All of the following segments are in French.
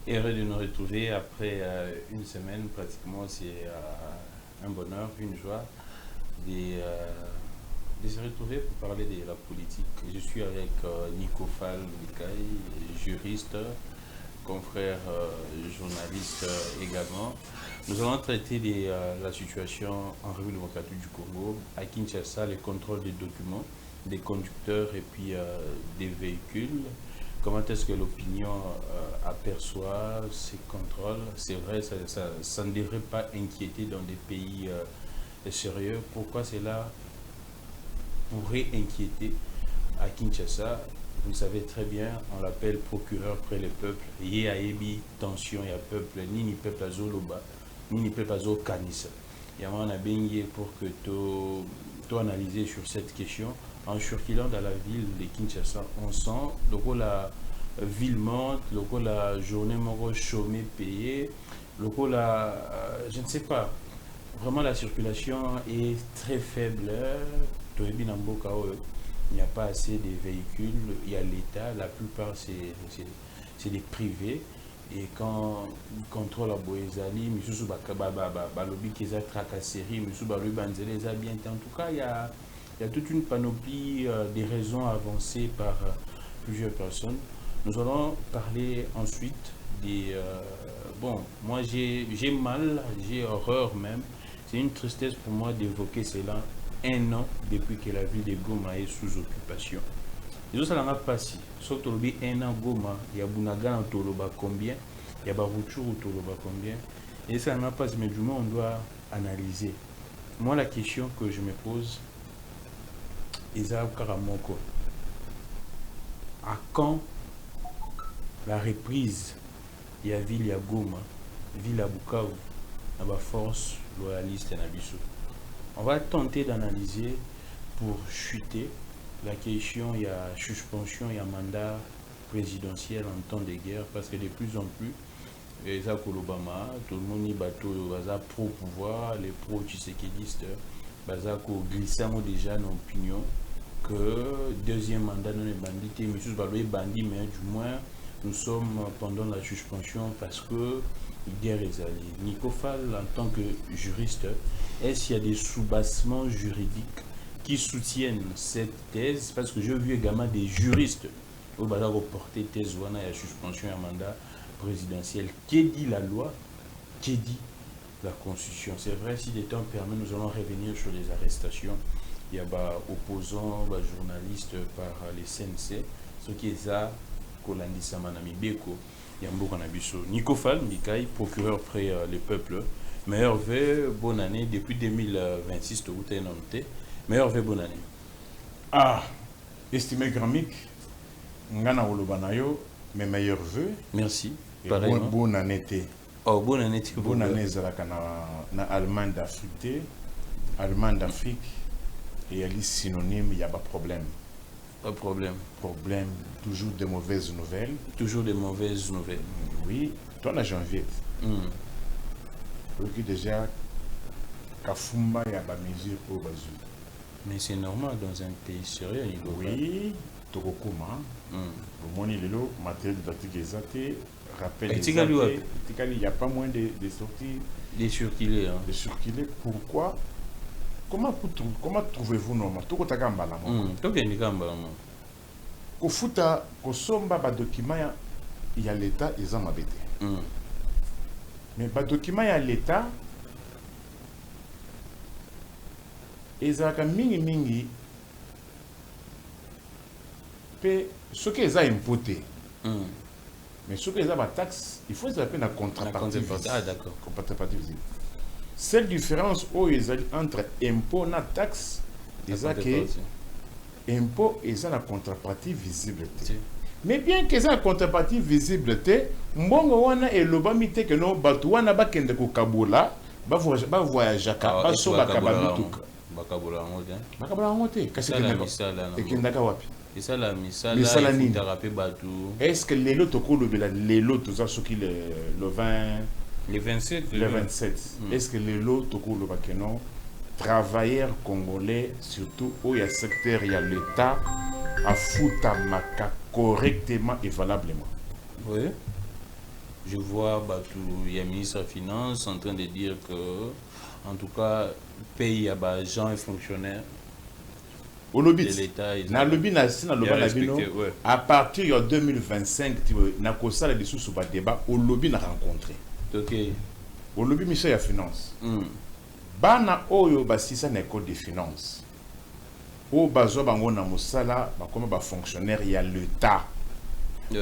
Heureux de nous retrouver après une semaine pratiquement. C'est un bonheur, une joie de, euh, de se retrouver pour parler de la politique. Je suis avec Nico Fall Mikaï, juriste, confrère journaliste également. Nous allons traiter de la situation en République démocratique du Congo, à Kinshasa, le contrôle des documents, des conducteurs et puis des véhicules. Comment est-ce que l'opinion aperçoit ces contrôles? C'est vrai, ça ne devrait pas inquiéter dans des pays sérieux. Pourquoi cela pourrait inquiéter à Kinshasa? Vous le savez très bien, on l'appelle procureur près le peuple. Il y a ébi tension, il y a peuple, ni peuple à Zoloba, ni peuple à Zokanissa. Il y a un abengé pour que tu analyser sur cette question. En circulant dans la ville de Kinshasa, on sent le rôle la ville monte, le rôle la journée mon chômé payé, le rôle la, je ne sais pas, vraiment la circulation est très faible. Il n'y a pas assez de véhicules, il y a l'État, la plupart c'est des privés. Et quand ils contrôlent la Boézali, Balobi qui est tracasserie, bien. En tout cas, il y a toute une panoplie des raisons avancées par plusieurs personnes. Nous allons parler ensuite des... bon, moi j'ai mal, j'ai horreur même. C'est une tristesse pour moi d'évoquer cela un an depuis que la ville de Goma est sous occupation. Les autres, ça n'a pas si. Sauf que un an Goma, il y a Bunaga en Toloba combien, il y a Baruchou en Toloba combien. Et ça n'a pas si, mais du moins on doit analyser. Moi, la question que je me pose, Eza Karamoko, à quand la reprise, il y a ville, il y a Goma, ville à Bukavu, à la force loyaliste et Nabiso. On va tenter d'analyser pour chuter la question, il y a suspension, il y a mandat présidentiel en temps de guerre, parce que de plus en plus, les Obama, tout le monde est pro-pouvoir, les pro-tshisekidistes, glissant déjà dans l'opinion que deuxième mandat non est bandit, mais bandit, mais du moins nous sommes pendant la suspension parce que guerre est allée. Nico Fall, en tant que juriste, est-ce qu'il y a des soubassements juridiques qui soutiennent cette thèse? Parce que j'ai vu également des juristes au bazar reporter thèse ou la suspension à mandat présidentiel. Qu'est dit la loi? Qu'est dit la Constitution? C'est vrai, si le temps permet, nous allons revenir sur les arrestations. Il y a des opposants, des journalistes par les CNC, ce qui est ça, Kolandisa Manami Beko, Yambo Kanabiso. Nico Fall, Mikaï, procureur près les peuples. Meilleur vœu, bonne année, depuis 2026, meilleur vœu, bonne année. Ah, estimé Gramic, Ngana Olobanayo, mes meilleurs vœux. Merci. Bonne année. Oh, bonne année. Bonne année, Zalaka na Allemagne d'Afrique. Allemagne d'Afrique. Et elle est synonyme, il n'y a pas de problème. Pas de problème. Problème, toujours de mauvaises nouvelles. Toujours de mauvaises nouvelles. Oui, toi, en janvier. Donc déjà, Kafumba, il y a pas mesure pour Bazou. Mais c'est normal dans un pays sérieux. Oui, Tokokuma. Au moins, il est là, matériel didactique exact. Rappel il n'y a pas moins de sorties. Des circulés. De circuler. Pourquoi? Comment trouvez-vous normal? Tout le monde Ko futa ko somba ba document ya l'état ils ont mabete. Mais ba document ya l'état ezaka mingi pe ce que ils ont impoté. Mais ce que ils ont ba taxe, il faut appeler la contrepartie. Ah d'accord. Contrepartie visible. Seule différence entre impôt et taxe, c'est que impôt est la contrepartie visible. Mais bien que la contrepartie visible, mbongo wana et lobamite que no batuana ba kende ko kabula, ba voyage ka ba so ba kabalutuka. Ba kabula ngote. Ba kabula ngote, kasi kendaka wapi? Et ça la misala il faut rappeler batu. Est-ce que les lots ko lobela les lots tout ça ce qui le 20 le 27. Le 27. Est-ce que les lots toko le bakeno travailleurs congolais surtout où il y a secteur il y a l'État à foutre maka correctement et valablement. Oui. Je vois il y a un ministre des Finances en train de dire que, en tout cas, pays à gens et fonctionnaires de l'État. À partir de 2025, na kosa la dessous sur le débat, au lobby n'a rencontré. Ok. Au lobby ministère des Finances. Bana oyo basisa na école des finances. O bazo bango na mosala, ba comme ba fonctionnaire il y a l'État.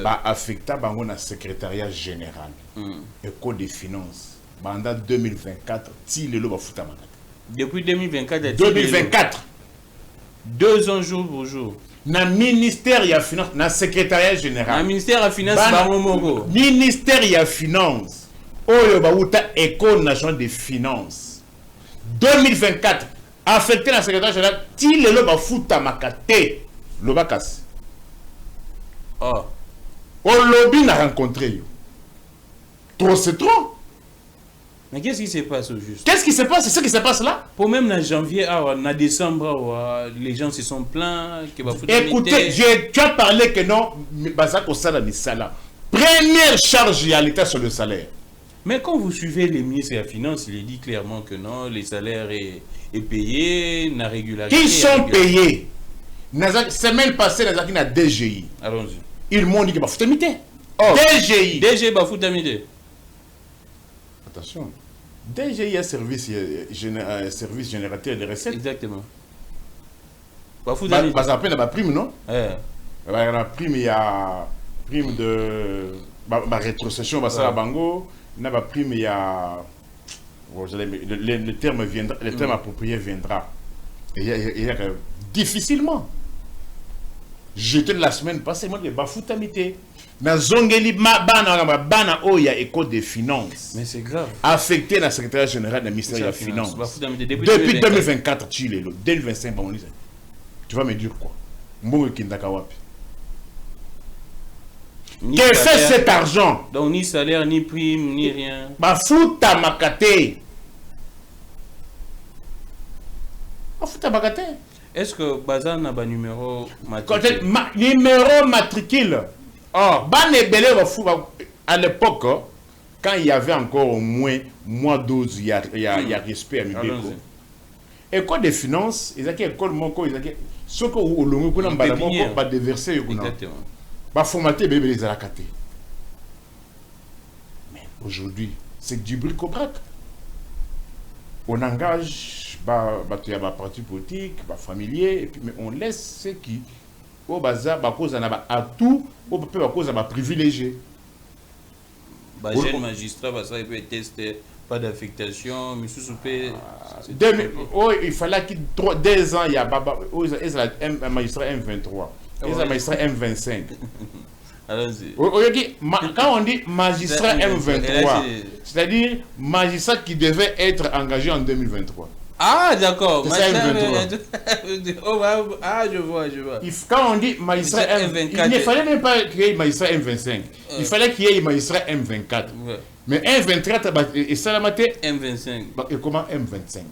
Ba affecta bango na secrétariat général. École des finances. Pendant 2024, ti lelo ba futa makata. Depuis 2024, 2024. 2 ans jour pour jour. Na ministère ya finance, na secrétariat général. Na ministère ya finance bango moko. Ministère ya finance. Oyo ba uta école nationale des finances. 2024 affecté na secrétariat général ti lelo ba futa makate. Lobakas. Oh. Au lobby n'a rencontré yo. Trop c'est trop. Mais qu'est-ce qui se passe au juste? Qu'est-ce qui se passe? C'est ce qui se passe là? Pour même en janvier, en décembre, les gens se sont plaints. Écoutez, tu as parlé que non, première charge à l'État sur le salaire. Mais quand vous suivez les ministres des Finances, il est dit clairement que non, les salaires est payé, n'a régularité. Qui sont payés? Semaine passée, nous avons dit DGI. Allons-y. Ils m'ont dit que c'est foutamité. DGI. DGI, c'est foutamité. Attention. DGI est service générateur de recettes. Exactement. Ça appelle la prime, non? La prime, il y a prime de rétrocession, bango. Il y a prime, il y a. Le terme viendra, le terme approprié viendra. Il y a difficilement. J'étais la semaine passée, moi, je suis foutamité. Na zongeli bana oya école des finances. Mais c'est grave. Affecté dans le secrétaire général du ministère des Finances. Depuis 2024, 2025, tu vas me dire quoi? Que fait cet argent? Donc ni salaire, ni prime, ni rien. Bafuta makate. Bafuta makate. Est-ce que Bazar n'a pas numéro matricule? Numéro matricule. Oh, à l'époque, quand il y avait encore au moins moins 12, il y a respect à Mibeko. École des finances, ils ont école moko, ils ont ce que au long cours on va déverser exactement. Va formater bébé les alakate. Mais aujourd'hui, c'est du bric-au-brac. On engage il y a parti politique, familier, et puis mais on laisse ceux qui au bazar cause à tout au peu cause à privilégié. Jeune magistrat ça il peut tester pas d'affectation mais sous il fallait qu'il 2 ans il y a un magistrat M23 un magistrat M25. Allons-y. Quand on dit magistrat M23, c'est-à-dire magistrat qui devait être engagé en 2023. Ah, d'accord. Ah, je vois. Quand on dit magistrat M24, il ne fallait même pas qu'il y ait magistrat M25. Il fallait qu'il y ait magistrat M24. Ouais. Mais M24, et ça la matière M25. Et comment M25?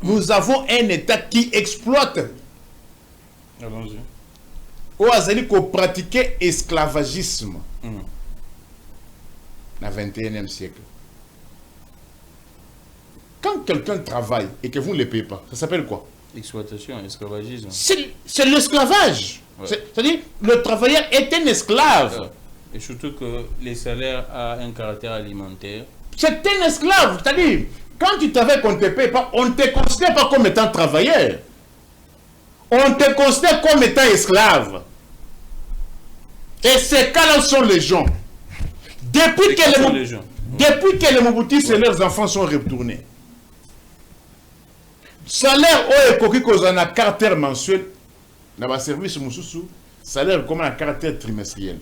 Nous avons un État qui exploite. Allons-y. Où azali ko pratiquer esclavagisme. Dans le 21e siècle. Quand quelqu'un travaille et que vous ne le payez pas, ça s'appelle quoi? Exploitation, esclavagisme. C'est l'esclavage. Ouais. C'est-à-dire, le travailleur est un esclave. Ouais. Et surtout que les salaires ont un caractère alimentaire. C'est un esclave. C'est-à-dire, quand tu travailles qu'on ne te paye pas, on ne te considère pas comme étant travailleur. On te considère comme étant esclave. Et ces cas-là sont les gens. Depuis que les Mobutis et leurs enfants sont retournés, salaire au a un caractère mensuel, dans le service Moussoussou, salaire comme un caractère trimestriel.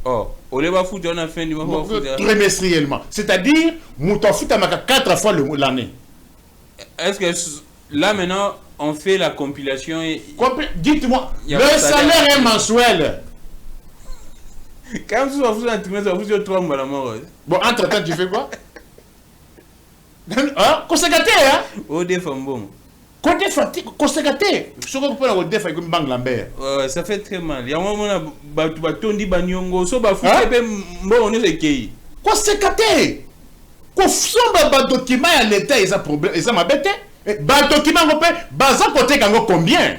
Oh, on va foutre en fin du moment. Trimestriellement. C'est-à-dire, Mouton fout à 4 fois l'année. Est-ce que là maintenant, on fait la compilation et... Dites-moi, le salaire est mensuel. Quand vous avez un trimestre, vous avez 3 mois la mort. Bon, entre-temps, tu fais quoi? Conséquenté, hein? Au défend bon. Côté fatigue, conséquenté. Ce qu'on peut le défaire comme Bang Lambert. Ça fait très mal. Il y a un moment où Batondi Banyongo, so ba fouté on est qui. Conséquenté. Qu'on somba ba document à l'état ils a problème, ils a ma bête. Ba document on peut baza côté kango combien?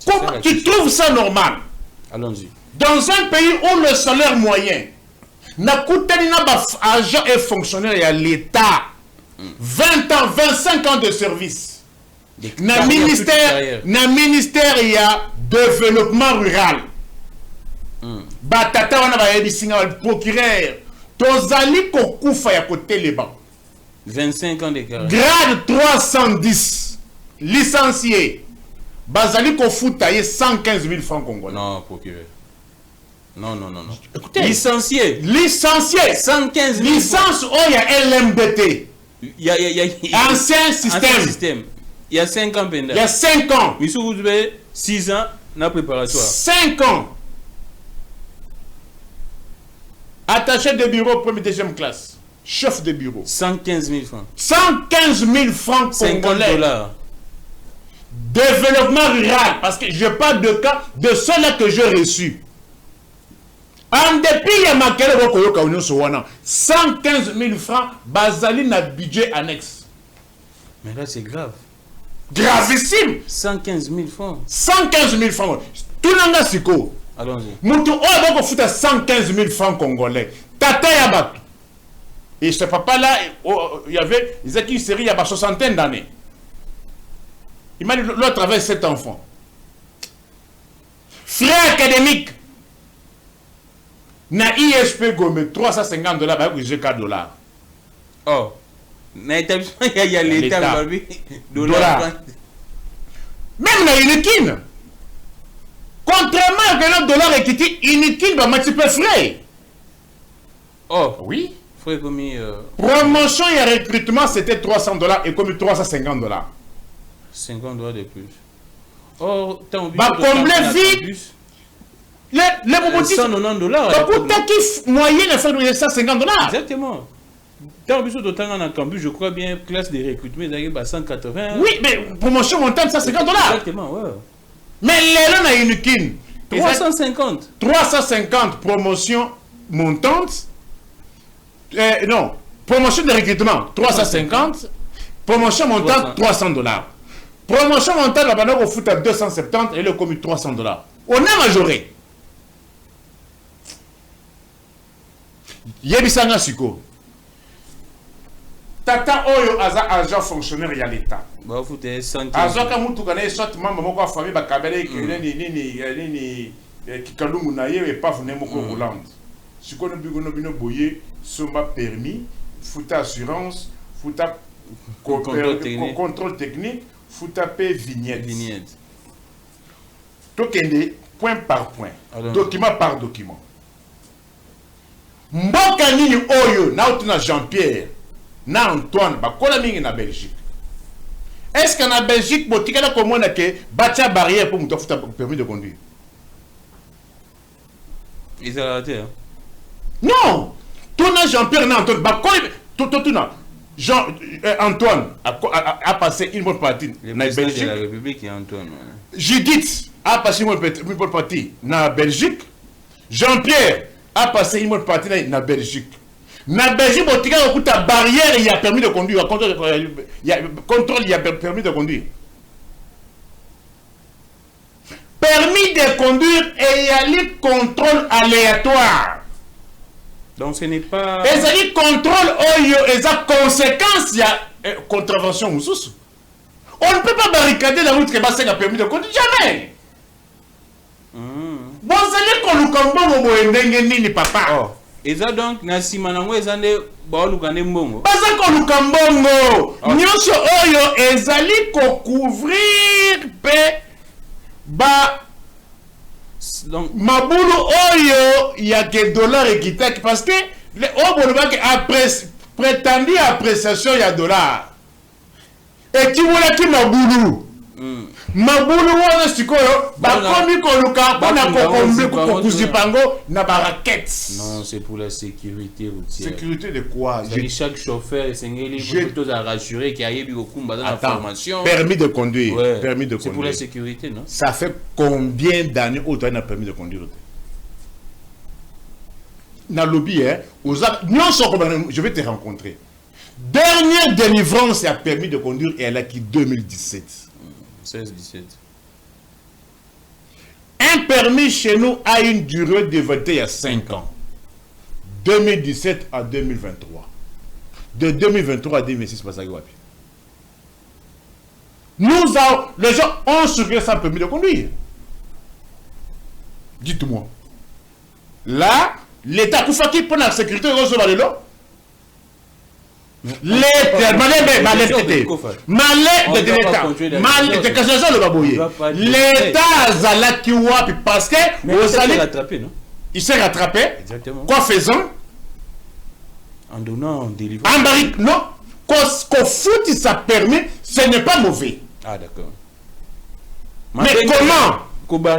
Comment tu trouves ça normal? Allons-y. Dans un pays où le salaire moyen n'a coûté agent et fonctionnaire à l'État 20 ans, 25 ans de service. Na ministère, il y a développement rural. Batata wana ba yebisinga le procureur. Tozali ko kufa ya côté les bancs. 25 ans de carrière. Grade 310. Licencié. Bazali ko foutaye 115 000 francs congolais. Non, procureur. Non. Écoutez, licencié. 115 000. Licence, oh, il y a LMBT. Il y a ancien système. Il y a 5 ans. Il y a 5 ans. Monsieur vous avez 6 ans, na préparatoire. 5 ans. Attaché de bureau, première, deuxième classe. Chef de bureau. 115 000 francs. 115 000 francs congolais. $50. Développement rural. Parce que je parle de cas de ceux-là que j'ai reçus. En dépit, il y a marqué le 115 000 francs, Bazali n'a budget annexe. Mais là, c'est grave. Gravissime. 115 000 francs. 115 000 francs. Tout le monde siko. Allons-y. Moutou, on va foutre 115 000 francs congolais. Tata Yabat. Et ce papa-là, il y avait, ils étaient une série il y a une soixantaine d'années. Il m'a dit, l'autre avait 7 enfants. Frère académique. Na ISP Gomé, $350, bah, j'ai $4. Oh. Na établissement, il y a l'État, $. Même na Unikin. Contrairement à $, et qui dit Unikin, bah, tu peux frais. Oh. Oui. Frais comme promotion et recrutement, c'était $300 et comme $350. $50 de plus. Oh, t'as oublié. Bah, combler vite. Les $190. Le moyenne est $150. Exactement. T'as oublié de temps en campus, je crois bien, classe de recrutement, il y a 180. Oui, mais promotion montante, $150. Exactement, ouais. Mais les gens ont une 350. 350 promotion montante. Non, promotion de recrutement, 350. Promotion montante, $300. Promotion montante, la banane au foot à 270 et le commis $300. On a majoré. Yebisanga Siko. Tata Oyo aza agent fonctionnaire ya l'État. Bah, vous êtes 100. Azoka mutu kana soit maman moko famille ba kabele nini kikalungu na ye pas venu moko Hollande. Siko no bigono bino boye somba permis, futa assurance, futa contrôle technique, futa paie vignette. Tokende point par point, document par document. Mboka nini oyo na utuna Jean-Pierre na Antoine bakola mingi na Belgique. Est-ce qu'en Belgique botikala komona ke batia barrière pour muto futa permis de conduire? Ils ont raté. Hein? Non. Tona Jean-Pierre na Antoine bakola totuna Jean Antoine a passé une bonne partie na Belgique. De la République et Antoine. Ouais. Judith a passé une bonne partie na Belgique. Jean-Pierre a passé une bonne partie na Belgique. Na Belgique, il y a une barrière, il y a permis de conduire. Il y a contrôle, il y a permis de conduire. Permis de conduire et il y a le contrôle aléatoire. Donc ce n'est pas. Et ça dit contrôle, il y a conséquence, il y a contravention. On ne peut pas barricader la route qui a permis de conduire. Jamais. Bon, c'est qu'on nous comprend, papa. Et ça donc, Nasi Manango, ils ont des baolukane mbongo. Parce que nous kambongo, nyonso oyo ezali ko couvrir pe ba donc mabulu oyo il y a des dollars équitables parce que les obolobaki après prétendu appréciation il y a dollars. Et qui voulait qui mabulu. mabulu wana sikoyo bakomi koluka mpona kokuzipango na baraquettes. Non, c'est pour la sécurité routière. Sécurité de quoi? Chaque chauffeur est rassuré qu'il y a eu la formation. Permis de conduire. Ouais. Permis de conduire. C'est pour la sécurité, non? Ça fait combien d'années où tu as un permis de conduire? Dans le lobby, je vais te rencontrer. Dernière délivrance à permis de conduire, et elle a qui 2017. 16-17. Un permis chez nous a une durée de validité il y a 5 ans. 2017 à 2023. De 2023 à 2026, pas ça. Les gens ont circulé sans permis de conduire. Dites-moi. Là, l'État, pour faire qui pour la sécurité, l'État, parce que il s'est rattrapé. Exactement. Quoi faisant? En donnant des livres. Non, qu'on fout ça permis, ce n'est pas mauvais. Ah d'accord. Mais comment? Comment?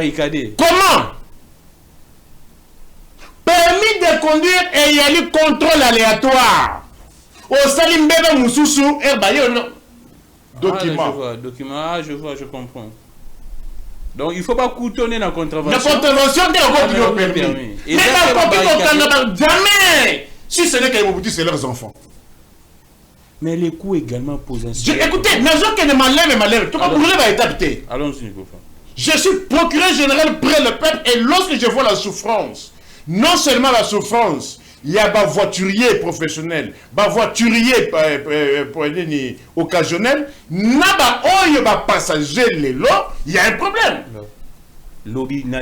Permis de conduire et il y a le contrôle aléatoire. Au salim bébé moussoussou document. Je vois, je comprends. Donc il ne faut pas coutonner la contravention. La contravention est permis. Mais jamais. Si ce n'est qu'à c'est leurs enfants. Mais les coûts également posent un écoutez, allons-y, Nico. Je suis procureur général près le peuple et lorsque je vois la souffrance, non seulement la souffrance, il y a des voituriers professionnels, des voituriers occasionnels, il y a un problème. Il y a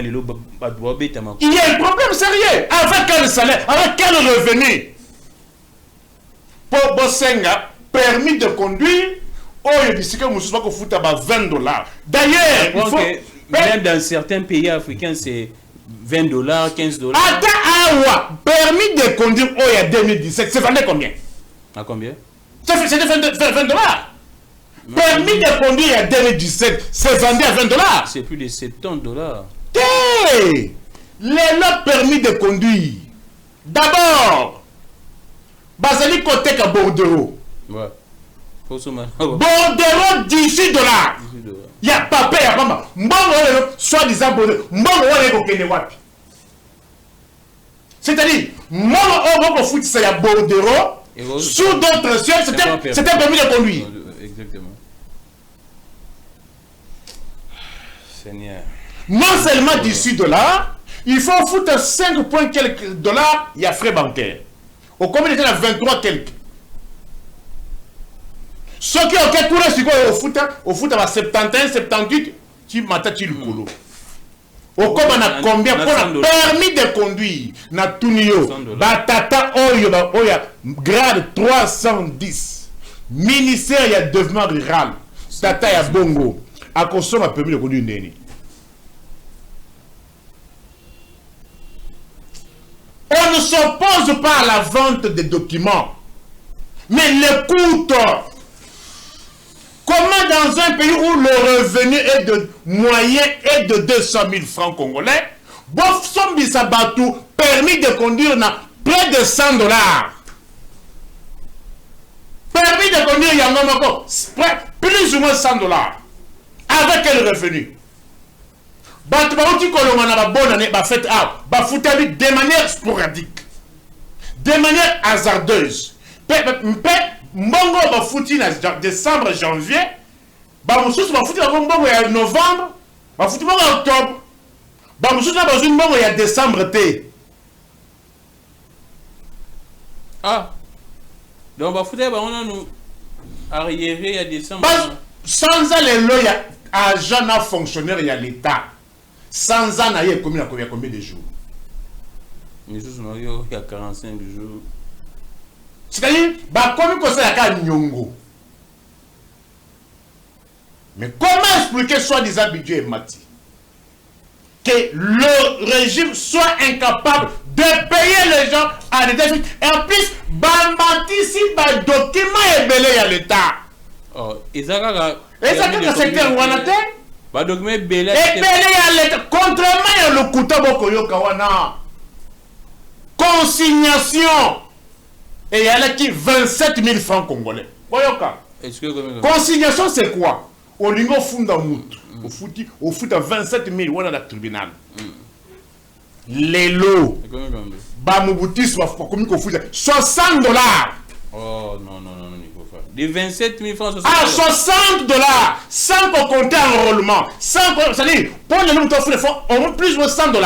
un problème sérieux. Avec quel salaire, avec quel revenu? Pour Bosenga, permis de conduire, $20. D'ailleurs, il faut... même dans certains pays africains, c'est $20, $15. Permis de conduire en 2017, c'est vendu combien? À combien? C'était $20. Permis de conduire en 2017, c'est vendu à $20. C'est plus de $70. Le permis de conduire. D'abord, Basali côté à Bordeaux. Ouais. Bordeaux, $18. Il n'y a pas payé, il n'y a pas soi-disant Bordeaux. C'est-à-dire, moi, on fout ça à Bordeaux, sous d'autres cieux, c'était permis de conduire. Exactement. Seigneur. Non seulement $18, il faut foutre 5 points quelques dollars, il y a frais bancaires. Au combien il y a 23 quelques. Ceux qui ont tout au foot à 71, 78, tu m'attends le colo. Au combien on a combien pour le permis de conduire? Na tunio, batata oya, grade 310. Ministère il y a développement rural. Tata ya bongo. A consommer permis de conduire neni. On ne s'oppose pas à la vente des documents. Mais le coût. Comment dans un pays où le revenu est de moyen est de 200 000 francs congolais, bof son bisabatou permis de conduire na près de $100. Permis de conduire Yangamako, plus ou moins $100. Avec quel revenu? De manière sporadique, de manière hasardeuse. Mbongo va foutu en décembre, janvier, Bamoussous va foutu en novembre, va foutu en octobre, Bamoussous va foutu en décembre. Ah, donc va foutu en arriéré à décembre. Sans aller là, il y a agent à fonctionnaire, il y a l'État. Sans en aller, il y a combien de jours? Il y a 45 jours. C'est-à-dire, comme ça, il y a Nyongo. Mais comment expliquer soi-disant budget et Mati que le régime soit incapable de payer les gens à des déficits? Et en plus, Bamati, si le document est belé à l'État. Oh, et ça, c'est un Wanate? Bah donc mais belé. Et belé à l'état. Contrairement à le Kouta Bokoyo Kawana. Consignation. Et il y a là qui 27 000 francs congolais. Boyoka. Consignation c'est quoi? Au lingo funda mout. Au foot à 27 000. On a la tribunal. Les lots. Bah mon boutis va comme qu'on fout 60 $. Oh non, il faut faire. Des 27 000 francs. Ah, 60 $. Sans qu'on compte enrôlement. C'est-à-dire, pour les noms il faut au moins plus de 100 $.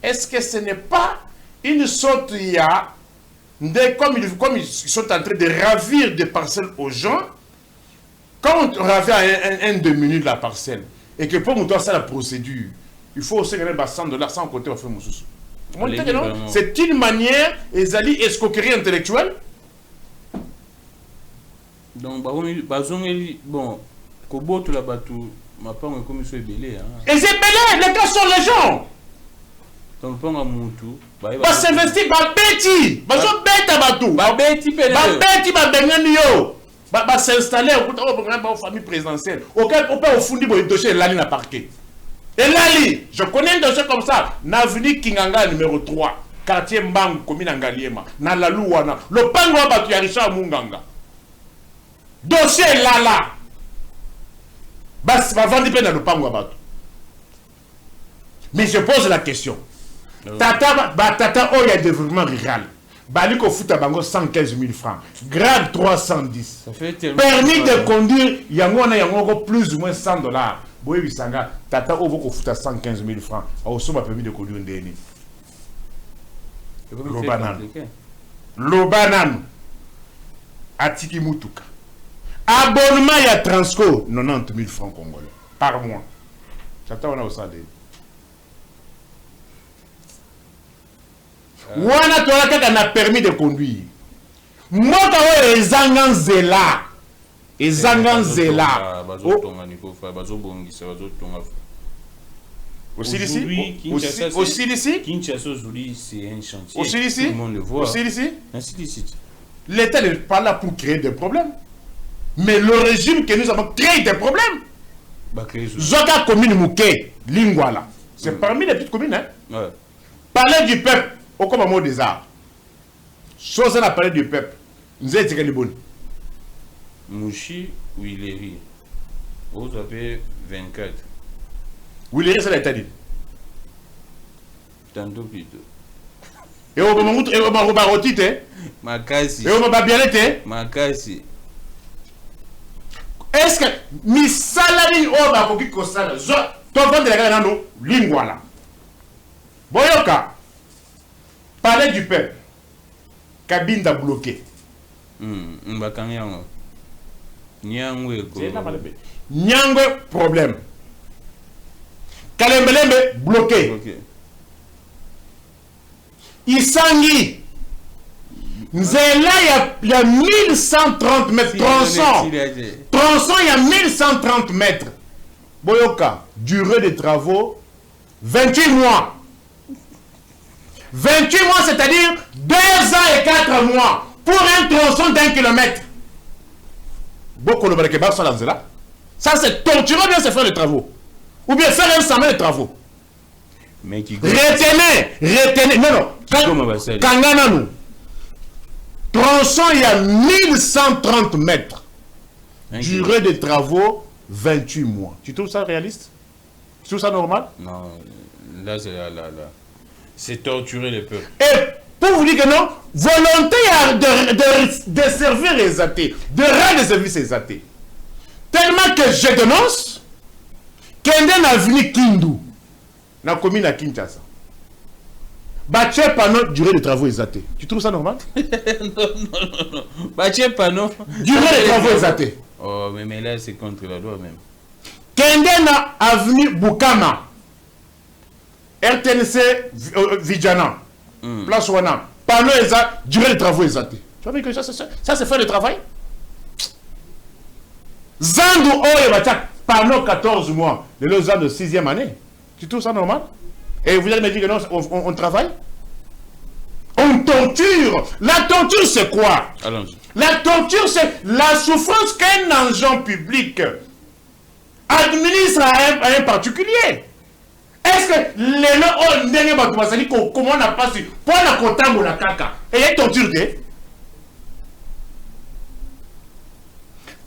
Est-ce que ce n'est pas une sorte, il y a, comme ils sont en train de ravir des parcelles aux gens, quand on ravit un demi-minute la parcelle, et que pour monter ça la procédure, il faut aussi gagner 100 $, sans compter on fait mon sous. C'est une manière, Ezali, escroquerie intellectuelle. Donc, bon, Kobo, tout là-bas, tout, ma part, on est comme il belé. Et c'est belé, les cas sont les gens. Donc, on a mon tout. Va s'investir, va bêti, va bêta batou. Va bêti, va benganio. Va s'installer au famille présidentielle. Auquel on peut au fond du dossier, là, il n'a parquet. Et Lali, je connais un dossier comme ça. N'avenue Kinganga numéro 3, quartier Mbang, commune Angaliema, na la Louana. Le Pangwa Batu Yarisha Munganga. Dossier Lala. Bas va vendre dans le Pangwa Batu. Mais je pose la question. Tata, oh, il y a développement rural. Baliko Fouta Bango 115 000 francs. Grade 310. Permis de conduire, il y a plus ou moins 100 $. Boye Bisanga, Tata Ovoko Fouta 115 000 francs. A aussi ma permis de conduire un déni. Lobanan. Atiki Mutuka. Abonnement à Transco, 90 000 francs congolais. Par mois. Tata on a aussi des. Wana tola kaka na permis de conduire. Moka o ezangan zela. Ezangan zela. Aussi d'ici Kinshasa aujourd'hui c'est un chantier. Aussi d'ici tout le monde le voit. Aussi d'ici Ainsi d'ici. L'État n'est pas là pour créer des problèmes. Mais le régime que nous avons créé des problèmes. Zoka commune Mouké, Lingwala. C'est parmi les petites communes. Hein? Ouais. Palais du peuple, au comme mot des arts. Chose à palais du peuple. Nous êtes les bonnes. Mouchi ou Ileri. Vous avez 24. Ou Ileri, c'est l'État dit. Tantôt plutôt. Et au moment où on va rotiter. Makasi. Et on va bien être. Makasi. Est-ce que mi salari o ba ko kiko sala zo to vendre la gana no lingwala boyoka palais du peuple cabine bloqué mbakanyango nyangwe ko nyangwe problème kalembelembe bloqué Isangi Nzela, il y a 1130 mètres. Tronçon, il y a 1130 mètres. Boyoka, durée des travaux, 28 mois. 28 mois, c'est-à-dire 2 ans et 4 mois pour un tronçon d'1 kilomètre. Beaucoup de Balakeba sont là. Ça, c'est tortureux bien se faire les travaux. Ou bien faire un sommet de travaux. Retenez. Non. Kangananou. Tronçon, il y a 1130 mètres. Durée des travaux, 28 mois. Tu trouves ça réaliste? Tu trouves ça normal? Non, là, c'est torturer les peuples. Et pour vous dire que non, volonté de servir les athées, de rendre service les athées. Tellement que je dénonce, Kenden a venu Kindu, dans la commune à Kinshasa. Bâtir panneau, durée de travaux exatés. Tu trouves ça normal? Non. Bâtir panneau. Durée de travaux exatés. Oh, mais là, c'est contre la loi même. Kendena avenue Bukama. RTNC Vidjana. Place Wana. Panneau exact, durée de travaux exatés. Tu vois que ça c'est faire le travail? Zandu Oye panneau 14 mois. De l'autre de 6e année. Tu trouves ça normal? Et vous allez me dire que non, on travaille? On torture. La torture, c'est quoi? Allons-y. La torture, c'est la souffrance qu'un agent public administre à un particulier. Est-ce que les gens ont ndenge bato basali comment on a pas su pour la kotango la kaka et y a torture de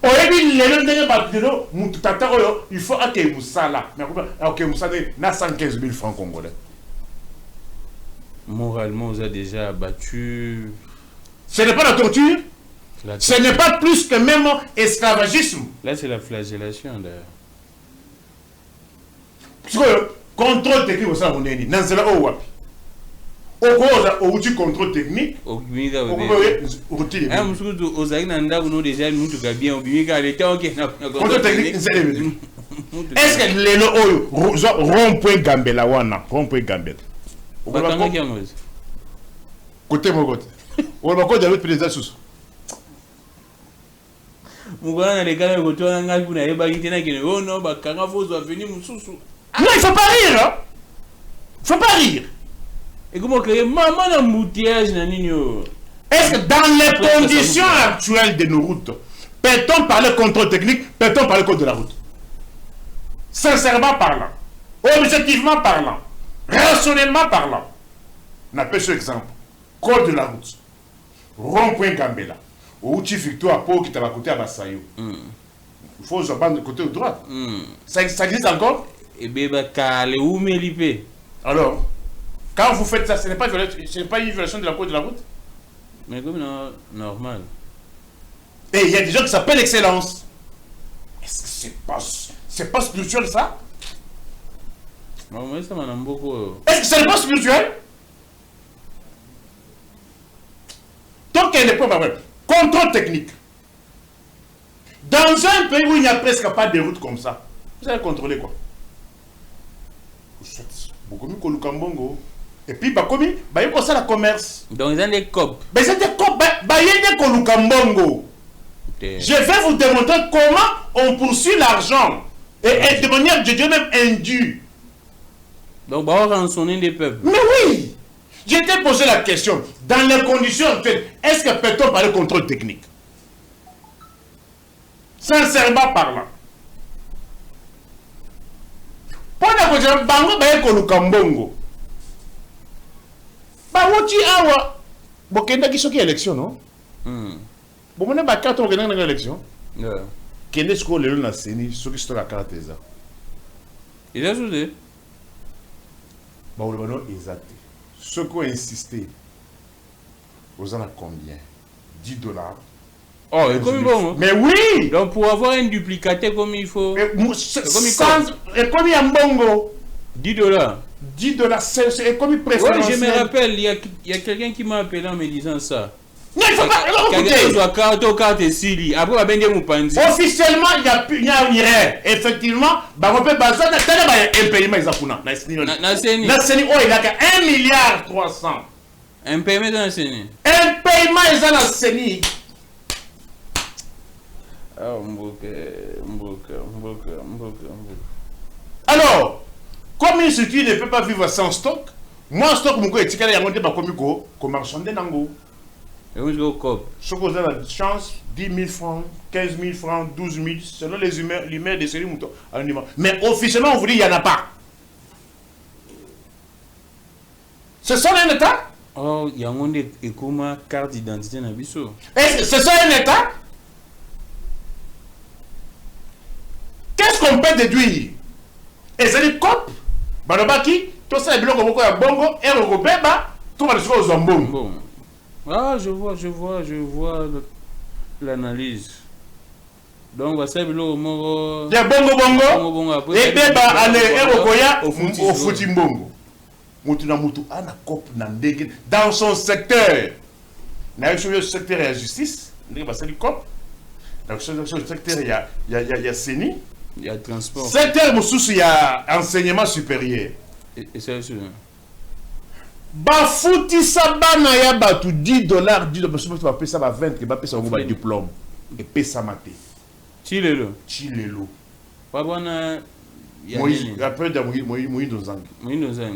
oyebi les gens ndenge bato mutu tata oyo il faut ake musala mais ok musala na 115 000 francs congolais. Moralement, on a déjà abattu. Ce n'est pas la torture. Ce n'est pas plus que même esclavagisme. Là, c'est la flagellation d'ailleurs. Parce que contrôle technique au sein de mon ennemi. Dans ce là, au contrôle technique. Au contrôle technique, est-ce que les rond-point Gambela wana, rond-point Gambela. Côté mon côté. On va côté de l'autre président sous. Non, il faut pas rire, hein? Faut pas rire. Et comment créer maman d'embouteillage? Est-ce que dans les conditions actuelles de nos routes, peut-on parler contrôle technique, peut-on parler code de la route? Sincèrement parlant, objectivement parlant, rationnellement parlant, on appelle ce exemple. Code de la route. Rond-point Gambela. Ou Victoire pour qui t'a côté à Bassayo. Il faut se battre de côté droit. Ça existe encore? Et bien, calé ou mélipé. Alors, quand vous faites ça, ce n'est pas une violation de la code de la route? Mais comme normal. Et il y a des gens qui s'appellent excellence. Est-ce que c'est pas spirituel ça? Non, mais ça m'en beaucoup. Est-ce que ce n'est pas spirituel? Donc, il y a des problèmes. Contrôle technique. Dans un pays où il n'y a presque pas de route comme ça, vous allez contrôler quoi? Beaucoup mieux que le Kambongo. Et puis, il y a ça le commerce. Donc, ils ont des copes. Mais c'est des copes. Il y a des le Kambongo. Je vais vous démontrer comment on poursuit l'argent. Et de manière, je dirais même, indue. Donc, on va rançonner des peuples. Mais oui! Je t'ai posé la question. Dans les conditions actuelles, est-ce que peut-on parler de contrôle technique? Sincèrement parlant. Pendant que je vais bango baye le Kambongo. Bah, woti awa. Bokenda qui soki élection, non? Bon, on a pas carte dans l'élection. Kende ce qu'on le na seni, soki sto la carte eza. Il a soudé. Bah, on le bano exact. Ceux qui ont insisté, vous en avez combien? 10 $. Oh, et comme bon. Mais oui! Donc, pour avoir un duplicateur comme il faut. Et comme il y a un bongo. 10 $. 10 $, c'est comme il préfère. Oui, je me rappelle, il y a quelqu'un qui m'a appelé en me disant ça. Non, il faut pas. Officiellement, il n'y a rien. Effectivement, on peut baser un paiement. Il a 1 milliard 300. Un paiement dans la CENI. Un paiement dans la CENI. Alors, comme une structure ne peut pas vivre sans stock, moi, stock, je vais comme marchander nango. Et où je vais au COP? Ce que vous avez la chance, 10 000 francs, 15 000 francs, 12 000, selon les humeurs de série moutons. Mais officiellement, on vous dit qu'il n'y en a pas. C'est ça un État? Oh, il y a une carte d'identité dans le c'est ça un État? Qu'est-ce qu'on peut déduire? Et c'est les COP, Banobaki, tout ça est bloqué au Bongo, et au Beba, tout va le faire aux Zambon. Ah, je vois l'analyse. Donc, va faire le mot. Il y a Bongo, et Beba, allez, et Okoya, au Futimbongo. Moutuna Moutou, Ana Kop, Nandeg, dans son secteur. Dans le secteur, il y a justice, il y a COP. Dans le secteur, il y a CENI. Il y a transport. Secteur, il y a enseignement supérieur. Et c'est sûr. Bafouti sabana ya batu 10 $, 10 $, tu vas payer ça 20, tu vas payer ça au diplôme. Et payer ça maté. Chilelo. Pabwana. Moïse, après de Moïse Dozang.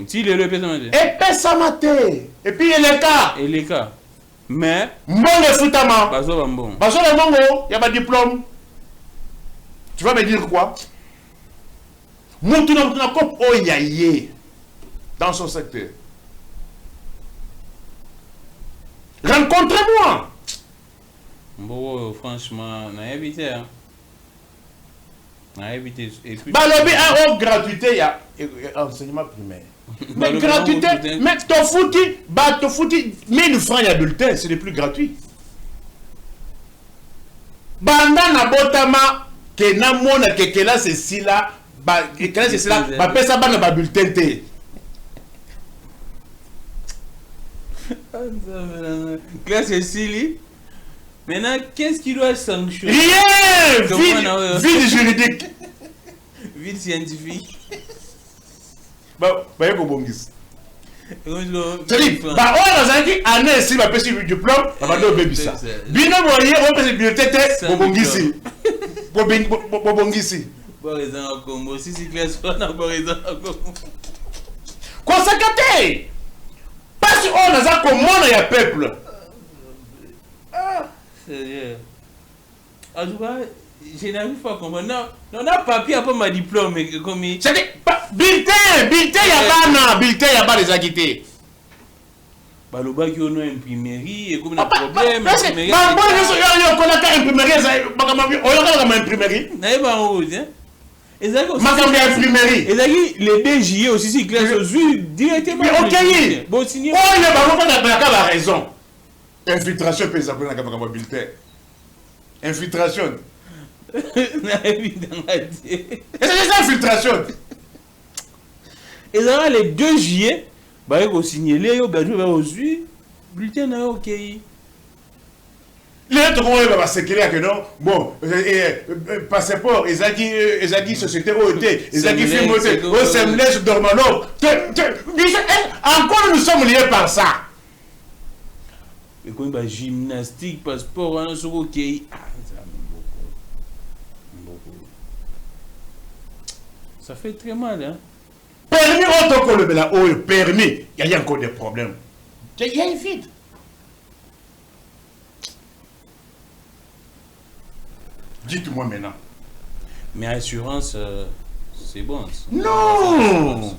Chilelo et payer ça maté. Et payer ça maté. Et puis il est cas. Et les cas. Mais. Mbongo foutama. Bazo bambon. Bazo bambongo, il y a pas diplôme. Tu vas me dire quoi? Moutuna comme Oyaye dans son secteur. Rencontrez-moi. Bon, franchement, on a évité. Hein. On a évité. Balobi a gratuité, il y a enseignement primaire. Mais gratuité, mais ton fouti, 1000 francs, il y a bulletin, c'est le plus gratuit. Banda na botama, que na mona, que là c'est si là, que là c'est là, bah pesa ba na ba bulletin te. Classe Cécile. Maintenant, qu'est-ce qui doit sanctionner? Rien! Vide juridique. Vide scientifique. Bah, il y a Bongis. C'est-à-dire, on a dit, année si ma personne du diplôme, on va donner ça. Bien, on peut se bibliothèque, Bongisi. Bongisi. Bon, raison au Congo. Si c'est classe, on a bon raison au Congo. Consacré! Parce qu'on a comment il y a peuple. Sérieux. En tout cas, je n'arrive pas à comprendre. Non, on a papier après ma diplôme. C'est-à-dire, bulletin, il y a pas, bulletin, il y a pas les acquittés. Bah, le bac, on a une imprimerie, et comme il y a un problème, l'imprimerie. Bah, moi, je suis imprimerie, on a une imprimerie. N'ayez pas en rouge, hein. Et ça, les DJE aussi, c'est clair, directement. Mais ok, bon, signé. Oh, il y a la raison. Infiltration, peut s'appeler dans le bulletin. Infiltration. Et c'est ça, infiltration. Et ça, les 2 juillet, bah, il faut signer les bulletin, ok. Les autres vont se créer que non. Bon, passeport, ils ont dit société OET, ils ont dit film OET, OSMLS, Dormano. Encore nous sommes liés par ça. Et quand il y a gymnastique, passeport, on a ce ok. Ah, ça beaucoup. Ça fait très mal, hein. Permis, autant qu'on le met là, permis, il y a encore des problèmes. Il y a une vide. Dites-moi maintenant. Mais assurance, c'est bon. Non!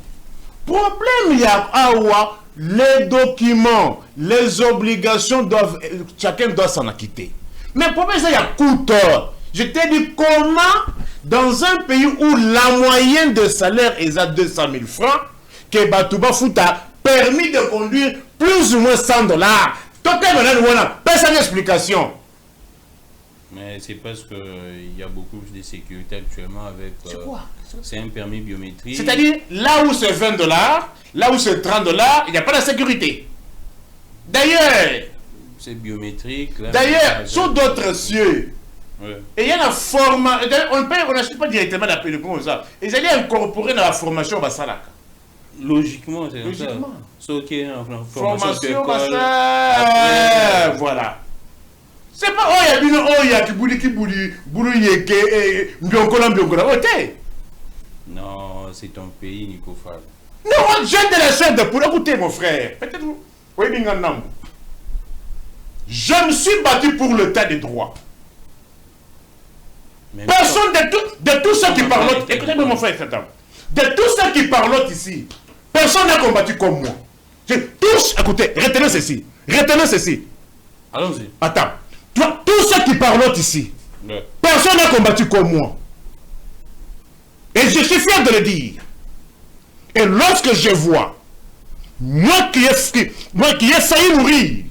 Problème, il y a Awa, les documents, les obligations doivent, chacun doit s'en acquitter. Mais problème, ça, il y a coût. Je t'ai dit comment, dans un pays où la moyenne de salaire est à 200 000 francs, que Batouba Fouta permis de conduire plus ou moins 100 $. Toi, tu as une explication. Mais c'est parce qu'il y a beaucoup de sécurité actuellement avec... c'est quoi? C'est un permis biométrique. C'est-à-dire, là où c'est 20 $, là où c'est 30 $, il n'y a pas de sécurité. D'ailleurs... C'est biométrique. D'ailleurs, sur d'autres cieux, ouais. Et il y a une formation... On n'achète pas directement la paix de comme ça. Ils allaient incorporer dans la formation Bassalaka. Logiquement, c'est ça. C'est ok, formation Bassalaka. Voilà. C'est pas non, c'est ton pays, Nico Fall. Non, j'ai de la chaîne de pour écouter mon frère. Peut-être je me suis battu pour le tas des droits. Personne de tous ceux qui parlent, écoutez-moi mon frère, de tous ceux qui parlent ici, personne n'a combattu comme moi. Tous, écoutez, retenez ceci. Allons-y. Attends. Tous ceux qui parlent ici, ouais. Personne n'a combattu comme moi. Et je suis fier de le dire. Et lorsque je vois, moi qui ai failli mourir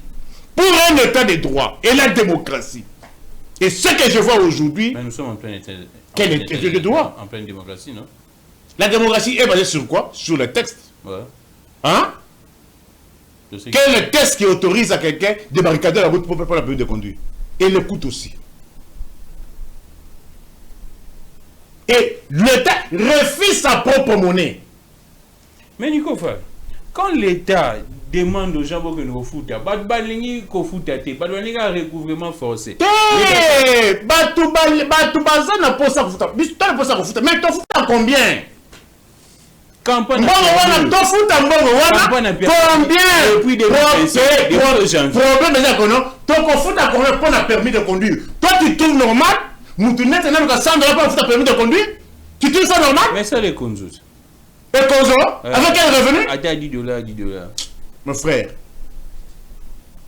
pour un état de droit et la démocratie, et ce que je vois aujourd'hui... Mais nous sommes en plein état de droit. En pleine démocratie, non? La démocratie est basée sur quoi? Sur le texte. Ouais. Hein? Quel est le texte qui autorise à quelqu'un de barricader la route pour la permis de conduire? Et le coût aussi. Et l'État refuse sa propre monnaie. Mais Nico Fall, quand l'État demande aux gens que nous foutent, pas de balingi qu'on foute, pas de balingi à recouvrement forcé. Batoubaza n'a pas ça pour foutre. Mais t'en fous à combien? Campagne. Combien? Depuis problème déjà que non. Donc on fout à combien pour la permis de conduire? Toi tu trouves normal? Moutounette n'a pas 100 $ pour foutre un permis de conduire? Tu trouves ça normal? Mais ça, les Konzos. Et Konzo, avec quel revenu? À 10 $, 10 $. Mon frère.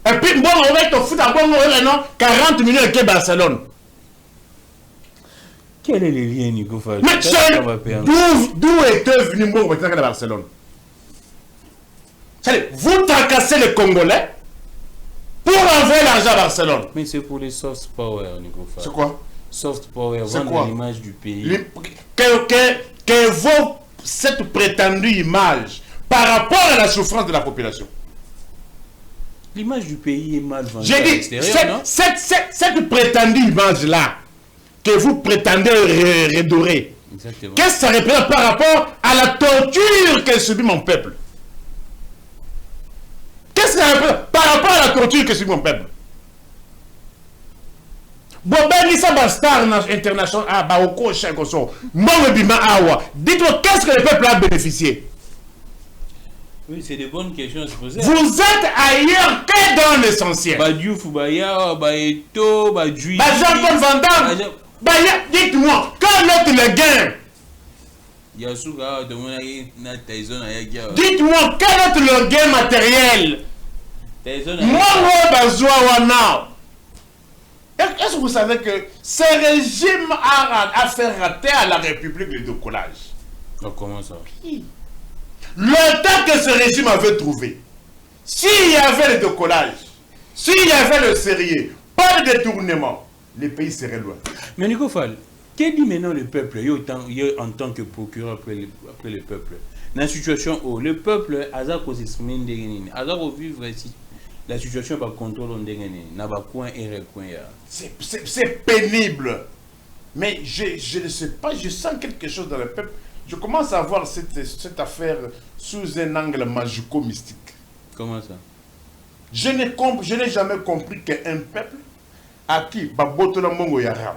Et puis, bon, on va te foutre à bon non 40 millions de Barcelone. Quel est le lien, Nico Fall? Mais d'où était venu mon maintenant à Barcelone? Vous tracassez les Congolais pour envoyer l'argent à Barcelone. Mais c'est pour les soft power, Nico Fall. C'est quoi? Soft power, vendre l'image du pays. Que vaut cette prétendue image par rapport à la souffrance de la population? L'image du pays est mal vendue. J'ai dit, cette prétendue image-là, que vous prétendez redorer, qu'est-ce que ça représente par rapport à la torture que subit mon peuple? Qu'est-ce que ça représente par rapport à la torture que subit mon peuple? Dites-moi, qu'est-ce que le peuple a bénéficié? Oui, c'est des bonnes questions à se poser. Vous êtes ailleurs que dans l'essentiel. Dites-moi, quel est le gain? Dites-moi, quel est le gain matériel? Est-ce que vous savez que ce régime a fait rater à la République le décollage? Comment ça? Le temps que ce régime avait trouvé, s'il y avait le décollage, s'il y avait le sérieux, pas de détournement, le pays serait loin. Mais Nico Fall, qu'est-ce dit maintenant le peuple en tant que procureur après le peuple? Dans la situation où le peuple a vivre ici, la situation va contrôler c'est pénible. Mais je ne sais pas, je sens quelque chose dans le peuple. Je commence à voir cette affaire sous un angle magico-mystique. Comment ça? Je n'ai jamais compris qu'un peuple à qui Babotola Mongo Yaram,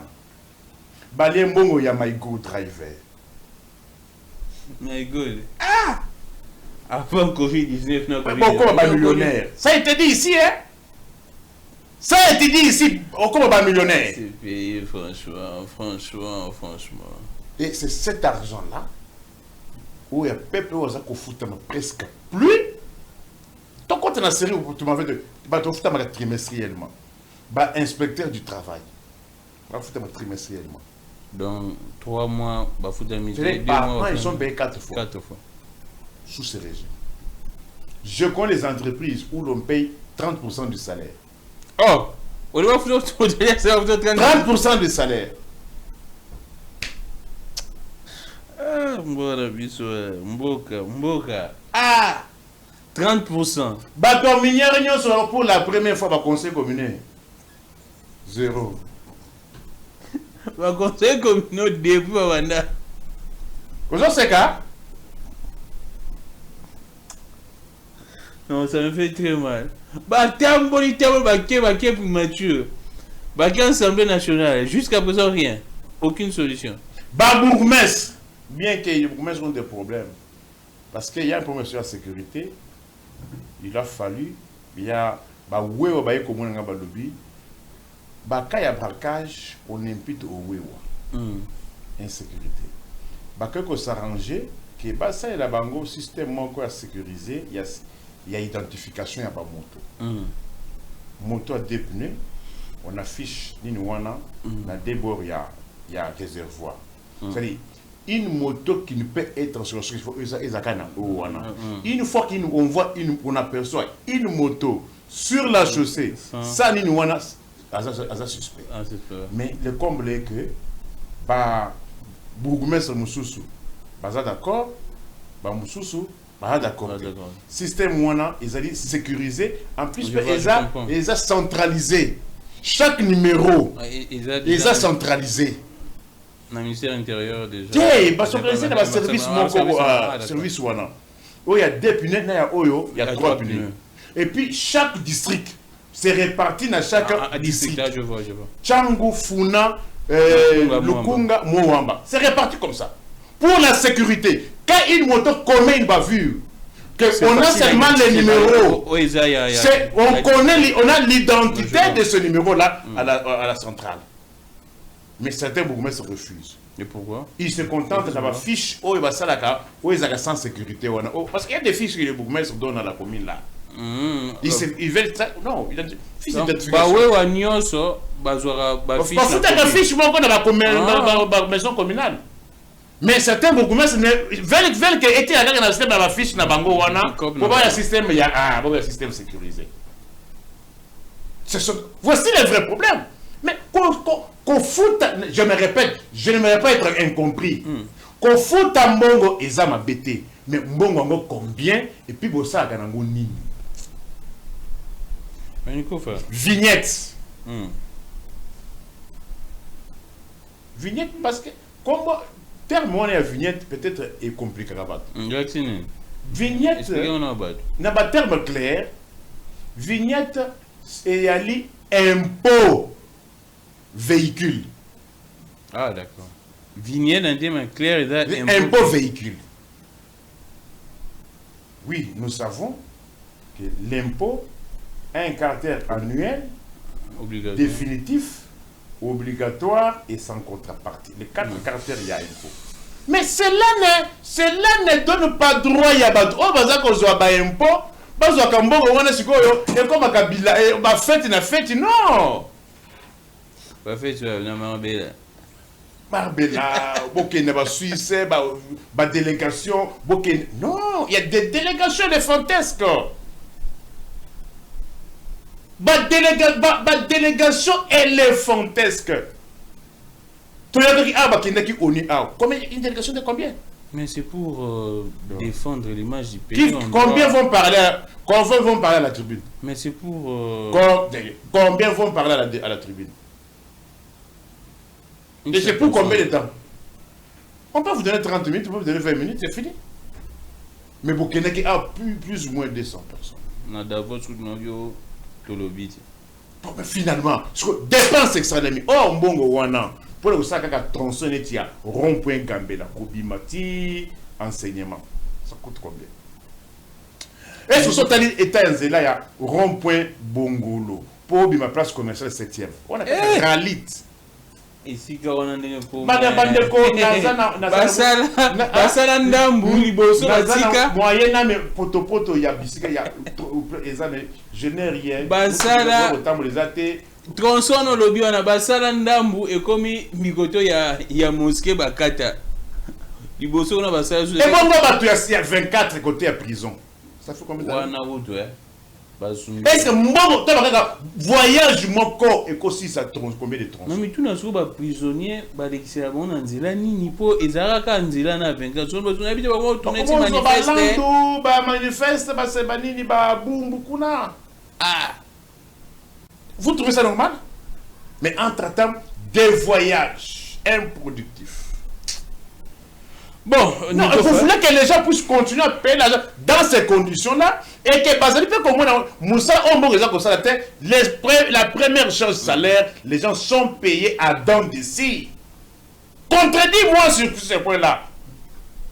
Balé Mongo Yamaïgo Driver. My God. Ah! Avant Covid-19, non, Pourquoi pas millionnaire? Ça a été dit ici, hein? Ça a été dit ici, pourquoi pas millionnaire? C'est payé, franchement. Et c'est cet argent-là où le peuple a foutu presque plus. Ton compte dans la série où tu m'avais dit, tu foutu trimestriellement. Inspecteur du travail. Tu foutu trimestriellement. Donc, 3 mois, par an, ils sont payés 4 fois. 4 fois. Sous ce régime. Je connais les entreprises où l'on paye 30% du salaire. Oh! On doit 30% du salaire. Ah, Mboka. Ah! 30%. Pour la première fois, le conseil communal. 0. Le conseil communal début, Wanda. Comment c'est ça? Non, ça me fait très mal. Assemblée nationale, jusqu'à présent rien. Aucune solution. Bourgmestre, bien que les bourgmestres ont des problèmes. Parce qu'il y a un problème sur la sécurité. Il a fallu, il y a braquage, on impute au Wewa. Insécurité. Il faut s'arranger que ça est le système à sécuriser. Il y a identification, il y a pas moto. Moto a deux pneus, on affiche Ninouana, dans des bords, il y a un réservoir. C'est-à-dire, une moto qui ne peut être sur le chemin, une fois qu'on aperçoit une moto sur la chaussée, ça Ninouana, c'est suspect. Mais le comble est que, Bourgmestre Moussoussou, d'accord, Moussoussou, d'accord. Système Wana, ils ont sécurisé. En plus, ils ont centralisé. Chaque numéro, ils ont centralisé. Dans le ministère intérieur déjà. Parce que c'est dans le service Wana. Il y a 2 pneus, il y a 3 pneus. Et puis, chaque district, c'est réparti dans chaque district. Je vois. Tchangu, Funa, Lukunga, Moamba. C'est réparti comme ça. Pour la sécurité, quand une moto commet une bavure, on a seulement les numéros. On a l'identité de ce numéro-là à la centrale. Mais certains bourgmestres refusent. Et pourquoi? Ils se contentent d'avoir fiche où ils sont sans sécurité. Parce qu'il y a des fiches que les bourgmestres donnent à la commune là. Ils veulent ça. Non, il a dit fiche d'identification. Parce que la fiche dans la maison communale. Mais certains bourgmestres veulent qu'il y ait un système dans la fiche dans Bango Wana pour voir le système, il y a un système sécurisé. Voici le vrai problème. Mais qu'on foute, je me répète, je n'aimerais pas être incompris. Qu'on foute à Mbongo et Zama BT. Mais Mbongo combien? Et puis Bossa a Ganango Nini. Vignette. Vignette parce que, comme terme on est à vignette, peut-être est compliqué à battre. Vignette, n'a pas terme clair. Vignette, c'est ali impôt véhicule. Ah, d'accord. Vignette, un terme clair, et impôt véhicule. Oui, nous savons que l'impôt a un caractère annuel, définitif, obligatoire et sans contrepartie. Les 4 caractères, il y a impôt. Mais cela ne donne pas droit à battre. Oh, parce qu'on soit pas impôt, parce qu'on a et comme à fête, non. Pas fait, tu vas Marbella. Marbella, Bokene, Suisse, délégation, Bokene. Non, il y a des délégations élefantesques. Délégation éléphantesque. Combien une délégation de combien? Mais c'est pour défendre l'image du pays. Combien vont parler à la tribune? Mais c'est pour... Combien vont parler à la tribune? Et c'est pour combien de temps? On peut vous donner 30 minutes, on peut vous donner 20 minutes, c'est fini. Mais Bokenaki a plus ou moins 200 personnes. Bon, mais finalement, dépense extraordinaire. Oh, Mbongo Wana, pour le sac à tronçonner, il y a rond-point Gambela, Kobimati, enseignement. Ça coûte combien? Et sur ce état il y a rond-point Bongolo, pour ma place commerciale 7e. On a Ralit. Ici, quand on a des Basala Ndambu, Liboso, Batika. Moyenne, mais Potopoto, il y a Bissika, il y a je n'ai rien. Basala. Tronçon au lobby, on a Basala Ndambu et comme Mikoto, il y a mosquée Bakata. Liboso, on a Basala. Et bon, il y a 24 côtés à prison. Ça fait combien d'années? Est-ce que mon voyage mon corps et aussi ça tronche combien de tronches? Non mais tout n'a pas prisonnier bah l'excès bon anzila ni nipo ezaraka anzila na 24 so on habite ba tourner ti manifeste ba manifeste ba se banini ba bumbu kuna. Ah, vous trouvez ça normal? Mais entre-temps des voyages improductifs. Bon, non, vous voulez que les gens puissent continuer à payer l'argent dans ces conditions-là et que Bazali peut comme Moussa Ombo comme ça la première chose salaire, les gens sont payés à dents d'ici. Contredis-moi sur ce point-là.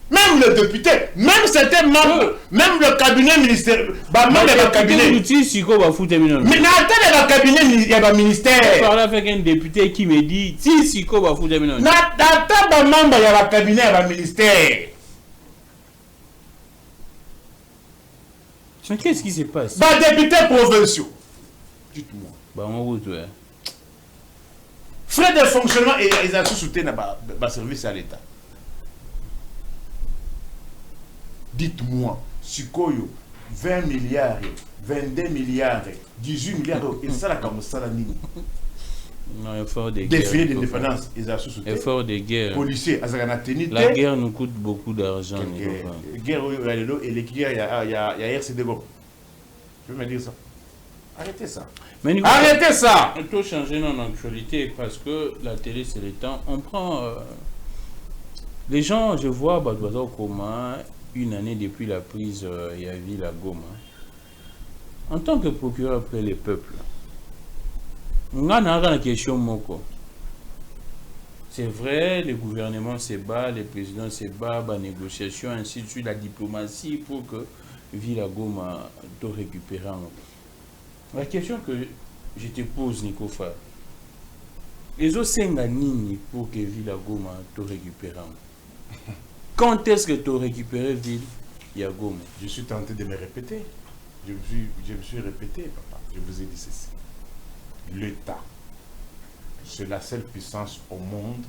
Même le député, même certains membres, même le cabinet ministériel, même le cabinet. Mais le cabinet, il y a un ministère. Je parle avec un député qui me dit si Siko va foutre membre, il y a un cabinet, il y a un ministère. Mais qu'est-ce qui se passe? Députés provinciaux. Dites-moi. Frais de fonctionnement et ils ont soutenu le service à l'État. Dites-moi, Sikoyo, 20 milliards, 22 milliards, 18 milliards, et ça, comme ça, la mine. Non, effort de guerre. Défilé d'indépendance, ils ont soutenu. Effort de guerre. Policiers, la guerre nous coûte beaucoup d'argent. La guerre, et les guerres, il y a RCD. Je veux me dire ça. Arrêtez ça. Mais arrêtez ça. On peut changer notre actualité parce que la télé, c'est le temps. On prend. Les gens, je vois, Badouazao Koma. Une année depuis la prise Yavi la Goma. En tant que procureur après les peuples, on a une question moko. C'est vrai, le gouvernement se bat, le président se bat, la négociation, ainsi de suite, la diplomatie pour que Villa Goma doit récupérer. La question que je te pose, Nico Fa, Et je sais pour que Ville Goma te récupère. Quand est-ce que tu as récupéré Ville Goma? Je suis tenté de me répéter. Je me suis répété, papa. Je vous ai dit ceci. L'État, c'est la seule puissance au monde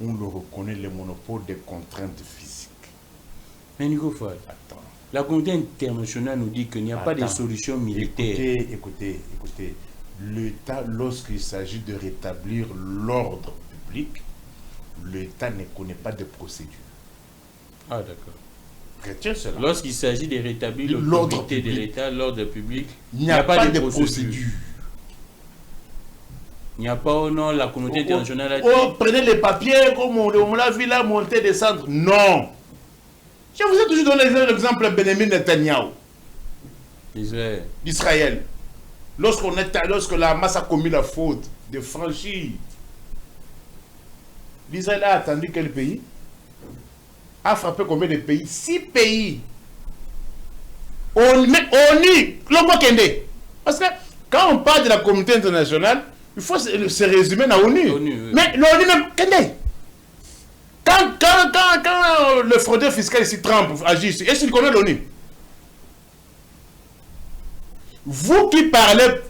où on reconnaît le monopole des contraintes physiques. Mais Nico Fall, attends. La communauté internationale nous dit qu'il n'y a pas de solution militaire. Écoutez. L'État, lorsqu'il s'agit de rétablir l'ordre public, l'État ne connaît pas de procédure. Ah, d'accord. Retiens cela. Lorsqu'il s'agit de rétablir l'autorité de l'État, l'ordre public, il n'y a pas de procédure. Il n'y a pas au nom la communauté internationale a dit. Prenez les papiers comme on l'a vu là, monter, descendre. Non. Je vous ai toujours donné l'exemple de Benjamin Netanyahu. D'Israël. Lorsque la Hamas a commis la faute de franchir, l'Israël a attendu quel pays? A frappé combien de pays? 6 pays. ONU, l'ONU Kende. Parce que quand on parle de la communauté internationale, il faut se résumer à l'ONU. Oui. Mais l'ONU même Kende. Quand le fraudeur fiscal ici, Trump, agit ici, est-ce qu'il connaît l'ONU? Vous qui parlez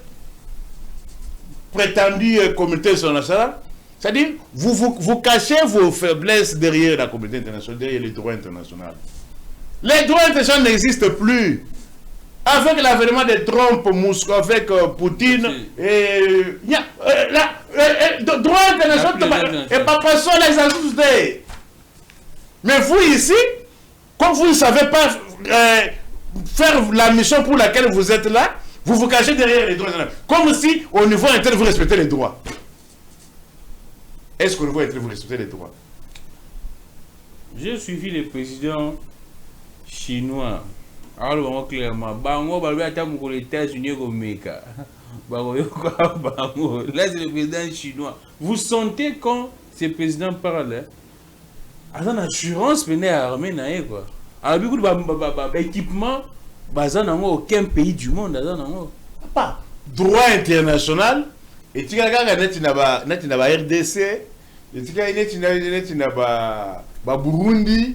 prétendue communauté internationale, c'est-à-dire vous cachez vos faiblesses derrière la communauté internationale, derrière les droits internationaux. Les droits internationaux n'existent plus. Avec l'avènement de Trump, Moscou, avec Poutine, droit international et pas passons les ajustés. Mais vous ici, comme vous ne savez pas faire la mission pour laquelle vous êtes là, vous vous cachez derrière les droits internationaux. Comme si au niveau interne vous respectez les droits. Est-ce qu'au niveau interne vous respectez les droits? J'ai suivi le président chinois. Alors, clairement, Bango, là c'est le président chinois. Vous sentez quand ce président parle, il y a une assurance pour l'armée, quoi. Alors, beaucoup d'équipements, aucun pays du monde. Pas droit international, et tu as RDC, et tu as Burundi,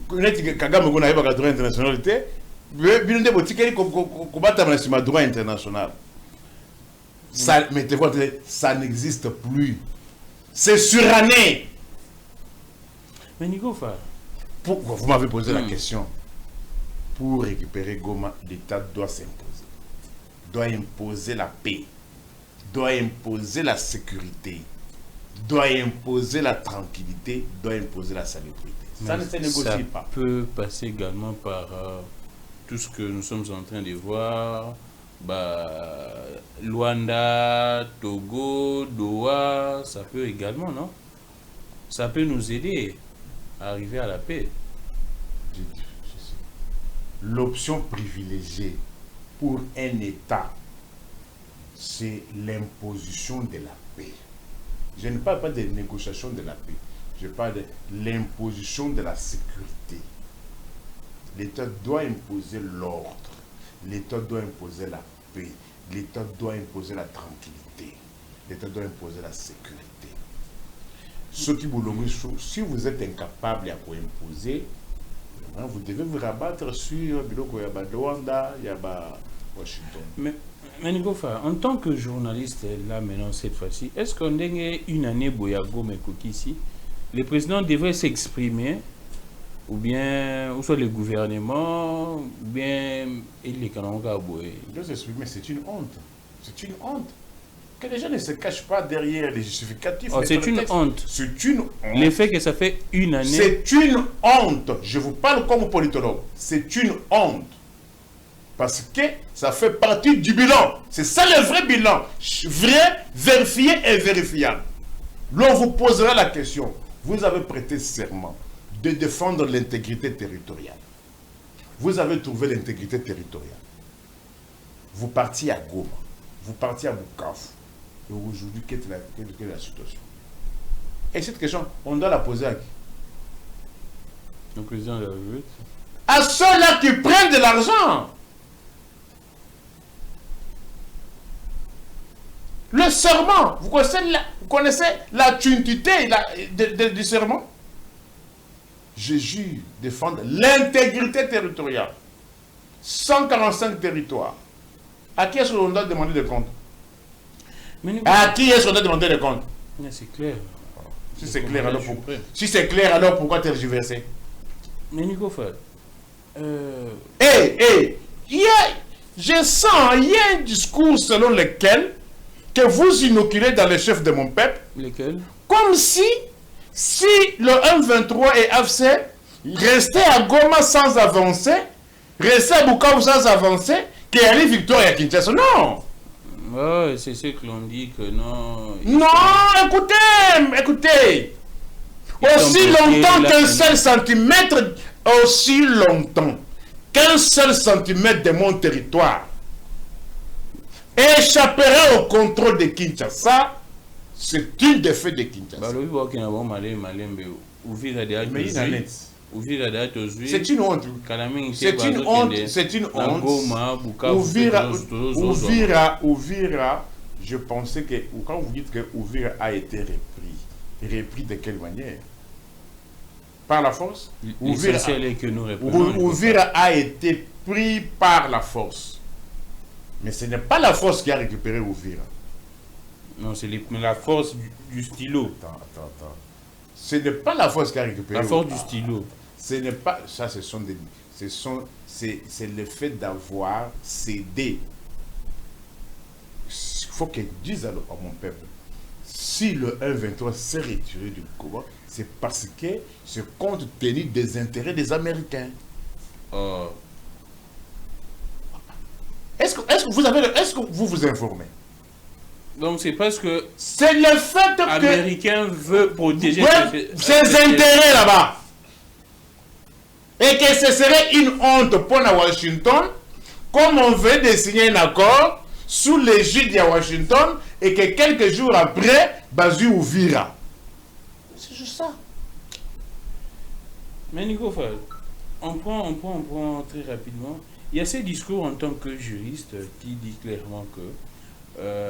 Kagame a droit international. Droit international. Ça, mettez-vous, ça n'existe plus. C'est suranné. Mais Nico, vous m'avez posé la question. Pour récupérer Goma, l'État doit s'imposer. Doit imposer la paix. Doit imposer la sécurité. Doit imposer la tranquillité. Doit imposer la salubrité. Ça ne se négocie pas. Ça peut passer également par tout ce que nous sommes en train de voir. Luanda, Togo, Doha, ça peut également, non? Ça peut nous aider à arriver à la paix. L'option privilégiée pour un État, c'est l'imposition de la paix. Je ne parle pas de négociation de la paix. Je parle de l'imposition de la sécurité. L'État doit imposer l'ordre. L'État doit imposer la paix. L'État doit imposer la tranquillité. L'État doit imposer la sécurité. Ce qui vous si vous êtes incapable à imposer, vous devez vous rabattre sur Rwanda, Washington. Mais Nicofa, en tant que journaliste, là maintenant cette fois-ci, est-ce qu'on a une année Boyago ici, le président devrait s'exprimer, ou bien, ou soit le gouvernement, ou bien les Kananga Boye. Il doit s'exprimer, c'est une honte. C'est une honte. Que les gens ne se cachent pas derrière les justificatifs. Oh, c'est une honte. C'est une honte. Le fait que ça fait une année. C'est une honte. Je vous parle comme politologue. C'est une honte. Parce que ça fait partie du bilan. C'est ça le vrai bilan. Vrai, vérifié et vérifiable. L'on vous posera la question. Vous avez prêté serment de défendre l'intégrité territoriale. Vous avez trouvé l'intégrité territoriale. Vous partiez à Goma. Vous partiez à Bukavu. Et aujourd'hui, quelle est la situation? Et cette question, on doit la poser à qui? Le président de la République. À ceux-là qui prennent de l'argent. Le serment, vous connaissez la tuntité du serment? Je jure défendre l'intégrité territoriale. 145 territoires. À qui est-ce qu'on doit demander des comptes? À qui est-ce qu'on doit demander des comptes? C'est clair. Si c'est clair, alors pourquoi? Si c'est clair, alors pourquoi tergiverser? Mais Nico Fall, je sens, il y a un discours selon lequel que vous inoculez dans les chefs de mon peuple. Lesquels? Comme si le 1-23 et AFC restaient à Goma sans avancer, restaient à Bukavu sans avancer, qu'il y a une victoire à Kinshasa. Non! Ouais, c'est ce que l'on dit que non. Non, écoutez. Aussi longtemps qu'un seul centimètre de mon territoire échappera au contrôle de Kinshasa, c'est une défaite de Kinshasa. C'est une honte. C'est une honte. Ouvira, je pensais que quand vous dites que Ouvira a été repris de quelle manière? Par la force? Ouvira a été pris par la force. Mais ce n'est pas la force qui a récupéré Ouvira. Non, c'est la force du stylo. Attends. Ce n'est pas la force qui a récupéré la force du stylo. Ce n'est pas... Ça, c'est le fait d'avoir cédé. Il faut qu'ils disent à mon peuple, si le 1-23 s'est retiré du Congo, c'est parce que c'est compte tenu des intérêts des Américains. Est-ce que vous vous informez? Donc c'est parce que c'est le fait que l'Américain veut protéger ses intérêts là-bas. Et que ce serait une honte pour Washington, comme on veut de signer un accord sous l'égide de Washington et que quelques jours après, Bazu Ouvira. C'est juste ça. Mais Nico Fall, on prend très rapidement. Il y a ces discours en tant que juriste qui dit clairement que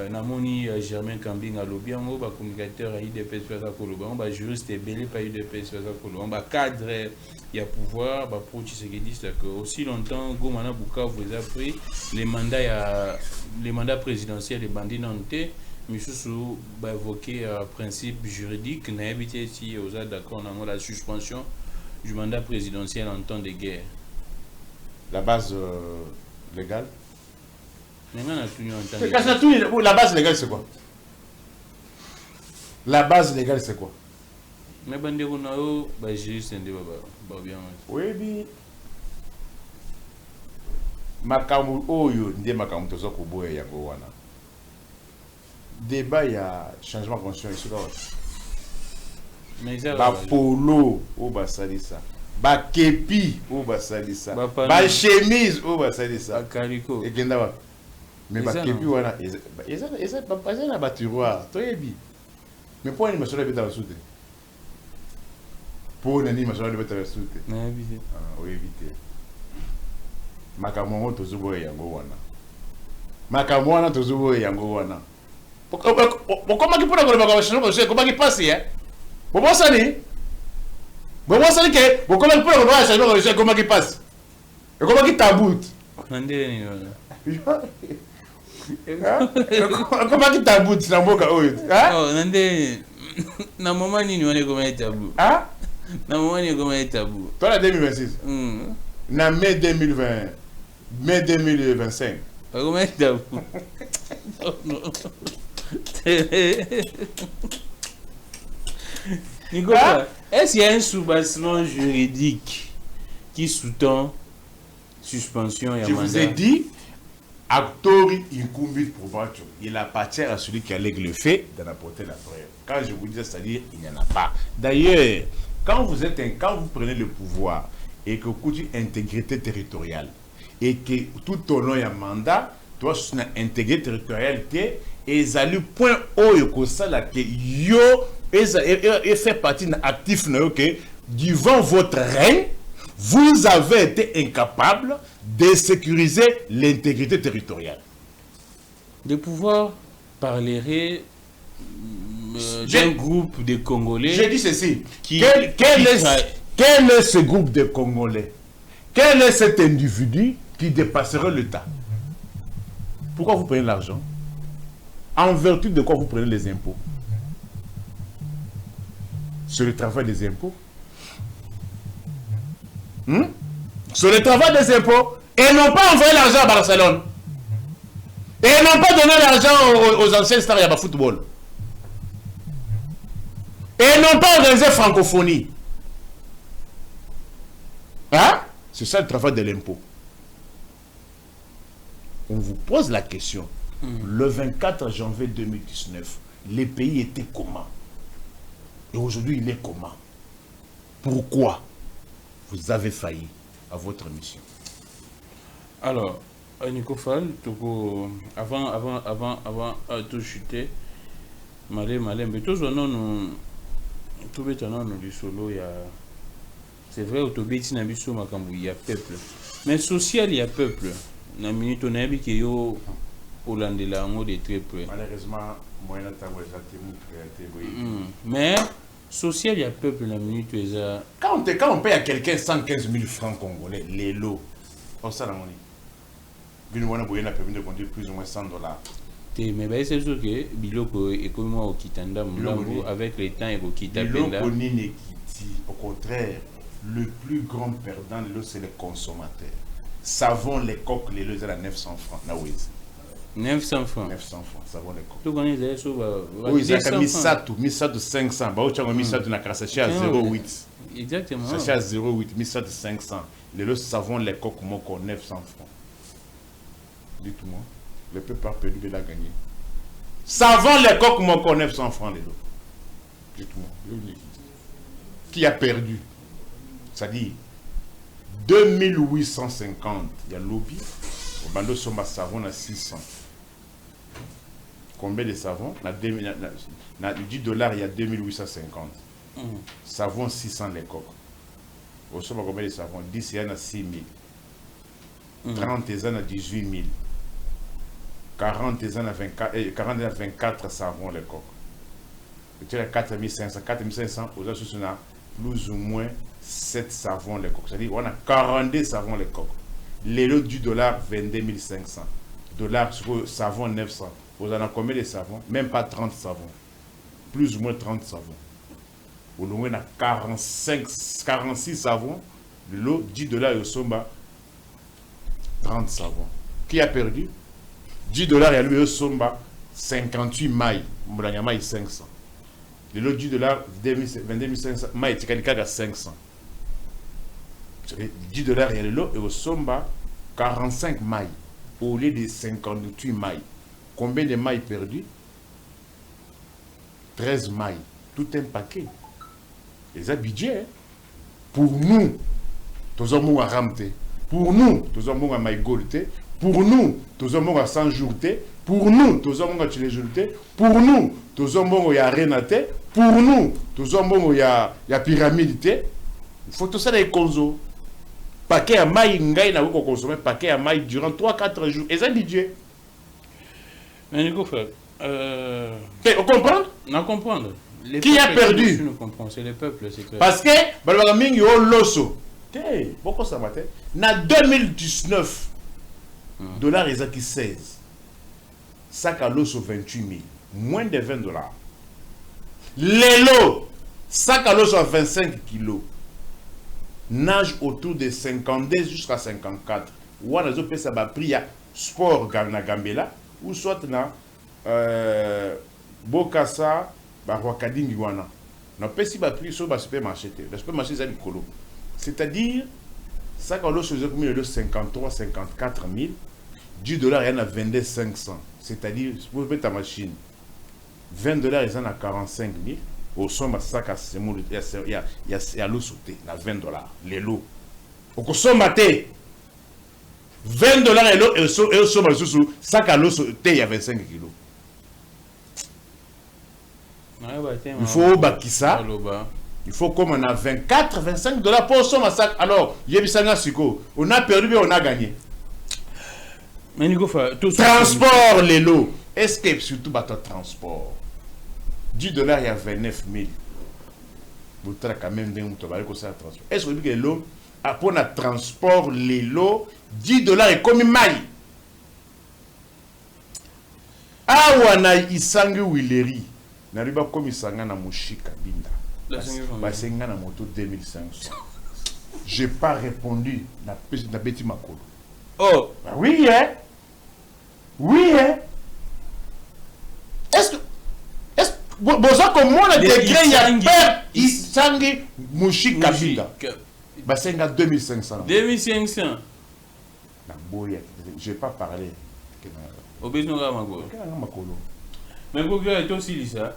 Namoni Germain Kambing a lobby, on va communicateur à IDPS Koloba, on va juriste et belé par IDPS Koloba, on va cadre, il y a pouvoir, pour Tshisekedi, que aussi longtemps, Gomana Bukavu vous a pris les mandats présidentiels et bandits nantais, mais sous évoquer principe juridique, n'a évité si vous êtes d'accord dans la suspension du mandat présidentiel en temps de guerre. La base légale? La base légale, c'est quoi? La base légale, c'est quoi? Mais oui, bien. Makamu oyo ndé makamu tozo koboya yango wana. Débat ya changement de constitution ici là. Ba polo o basalisa. Ba kepi o basalisa. Ba chemise o basalisa. Ba kaliko. Egenda wa. Mais ba kepi wana eza na ba tiroir. Toyebi. Mais pour ni masolo beta basute. Pour ni masolo beta basute. Na éviter. Ah, oui éviter. Makamongo tozubo yango wana. Makamwana tozubo yango wana. Pourquoi qui pourrait le faire? Comment qui passe hein? Pourquoi ça dit? Pourquoi ça dit que pourquoi qui pourrait le faire? Comment qui passe? Et comment qui taboute? Comment qui taboute na mboka oyo? Oh, nande na moment ni on est comme tabou. Hein? Na moment ni comme tabou. Toi la 2026. Na mai 2020. Mai 2025. Comment tabou? Nicolas, est-ce qu'il y a un soubassement juridique qui sous-tend suspension et je vous ai dit, Actori incumbit probatio. Il appartient à celui qui allègue le fait d'en apporter la preuve. Quand je vous dis, c'est-à-dire, il n'y en a pas. D'ailleurs, quand vous prenez le pouvoir et que vous avez une intégrité territoriale et que tout au long il y a un mandat, toi, c'est une intégrité territoriale et ça le point haut que ça là que yo et fait partie d'un actif que durant votre règne vous avez été incapable de sécuriser l'intégrité territoriale. De pouvoir parlerai d'un groupe de Congolais. Je dis ceci. Quel est ce groupe de Congolais? Quel est cet individu qui dépasserait l'État? Pourquoi vous prenez l'argent? En vertu de quoi vous prenez les impôts? Sur le travail des impôts? Sur le travail des impôts? Et n'ont pas envoyé l'argent à Barcelone. Et n'ont pas donné l'argent aux anciens stars de football. Et n'ont pas organisé francophonie. Hein? C'est ça le travail de l'impôt. On vous pose la question. Le 24 janvier 2019, les pays étaient comment? Et aujourd'hui, il est comment? Pourquoi vous avez failli à votre mission? Alors, Nico Fall, avant tout chuter, mais tous nous solo, c'est vrai, il y a peuple. Mais social, il y a peuple. Na minute on a vu qu'il y a Hollandais de très près. Malheureusement, moi, mais social, il y a peuple. La minute quand on paye à quelqu'un 115 000 francs congolais, les lots, on s'en a monnaie. On a permis de conduire plus ou moins 100 dollars. Mais c'est sûr que Biloko est comme au Kitanda, avec les temps et au Kitanda. Au contraire, le plus grand perdant, c'est les consommateurs. Savon, les coques, les lots, c'est à 900 francs. 900 francs. 900 francs, savon, les coques. Tout le monde est à Misato 500. Misato n'a qu'à sachet à 0,8. Exactement. Sachet à 0,8, Misato 500. Les lots, savon, les coques, 900 francs. Dites-moi, le peuple a perdu, il a gagné. Savon, les coques, 900 francs, les lots. Dites-moi, qui a perdu? C'est-à-dire 2850, il y a lobby. Au bando somba savon à 600. Combien de savon? 10 dollars, il y a 2850. Savon 600 les coques. Au somba combien de savon? 10 il y en a 6 000. 30 il y en a 18 000. 40 il y en a 24 savons les coques. Tu as 4500. 4500, aux autres, on a plus ou moins 7 savons les coques. C'est-à-dire on a 42 savons les coques. Les lots du dollar, 22 500. Dollar sur le savon, 900. Vous en avez combien de savons? Même pas 30 savons. Plus ou moins 30 savons. Au moins, on a 46 savons. Le lot, 10 dollars au somba, 30 savons. Qui a perdu? 10 dollars, il y a le somba, 58 mailles. Moulanyama, 500. Le lot 10 dollars, 22 500. Mailles, c'est à 500. 10 dollars, il y a le lot, et au somba, 45 mailles, au lieu de 58 mailles. Combien de mailles perdues? 13 mailles. Tout un paquet. Les budget. Pour nous, tous hommes à ramte. Pour nous, tous hommes à maïgolte. Pour nous, tous hommes à 100 jours. Pour nous, tous hommes à chiléjoute. Pour nous, tous hommes à renate. Pour nous, tous hommes à pyramide. Il faut tout ça dans les consos. Paquet à maï, ngai na consommer paquet à maï durant 3-4 jours. Et ça budget. Mais Nico, on comprend? On comprend. Qui a perdu? C'est le peuple, c'est clair. Parce que, Balbagaming yo loso. Pourquoi ça matin? Na 2019, dollars et qui 16. Sac à l'osso 28 000. Moins de 20 dollars. Les lots, sac à l'osso à 25 kilos. Nage autour de 52 jusqu'à 54. Ou on a fait ça prix à sport na Gambela ou soit na Bokassa Barwakadingi wana. Na pesi ba prix sur ba supermarché. Le supermarché c'est colo. C'est-à-dire ça quand l'eau se de 53 54 000, 10 dollars il y en a 22 500. C'est-à-dire pour mettre ta machine 20 dollars il y en a 45 000. Au sommet, il y a l'eau sautée, à 20 dollars, les lots. Au sommet, 20 dollars et l'eau, et au sommet, sac à l'eau sautée, il y a 25 kilos. Il faut bâtir ça. Il faut comme on a 24, 25 dollars pour au sommet, sac. Alors, on a perdu, mais on a gagné. Transport les lots. est-ce que surtout bateau transport, $10, il y a 29 000. Vous avez quand même des transport. Est-ce que l'eau, après le transport, les lots, $10 est comme maille. Ah, on a isangi Willery. N'arrive comme isanga na Mushika Binda. Basenga na moto 2500. J'ai pas répondu na Betty Makolo. Oh, oui, hein? Oui, hein? Est-ce que besoin que moi le degré y a peur isangi Mushika Binda. Basenga 2500. 2500. Na boya, je vais pas parler. Mais pour que aussi ça,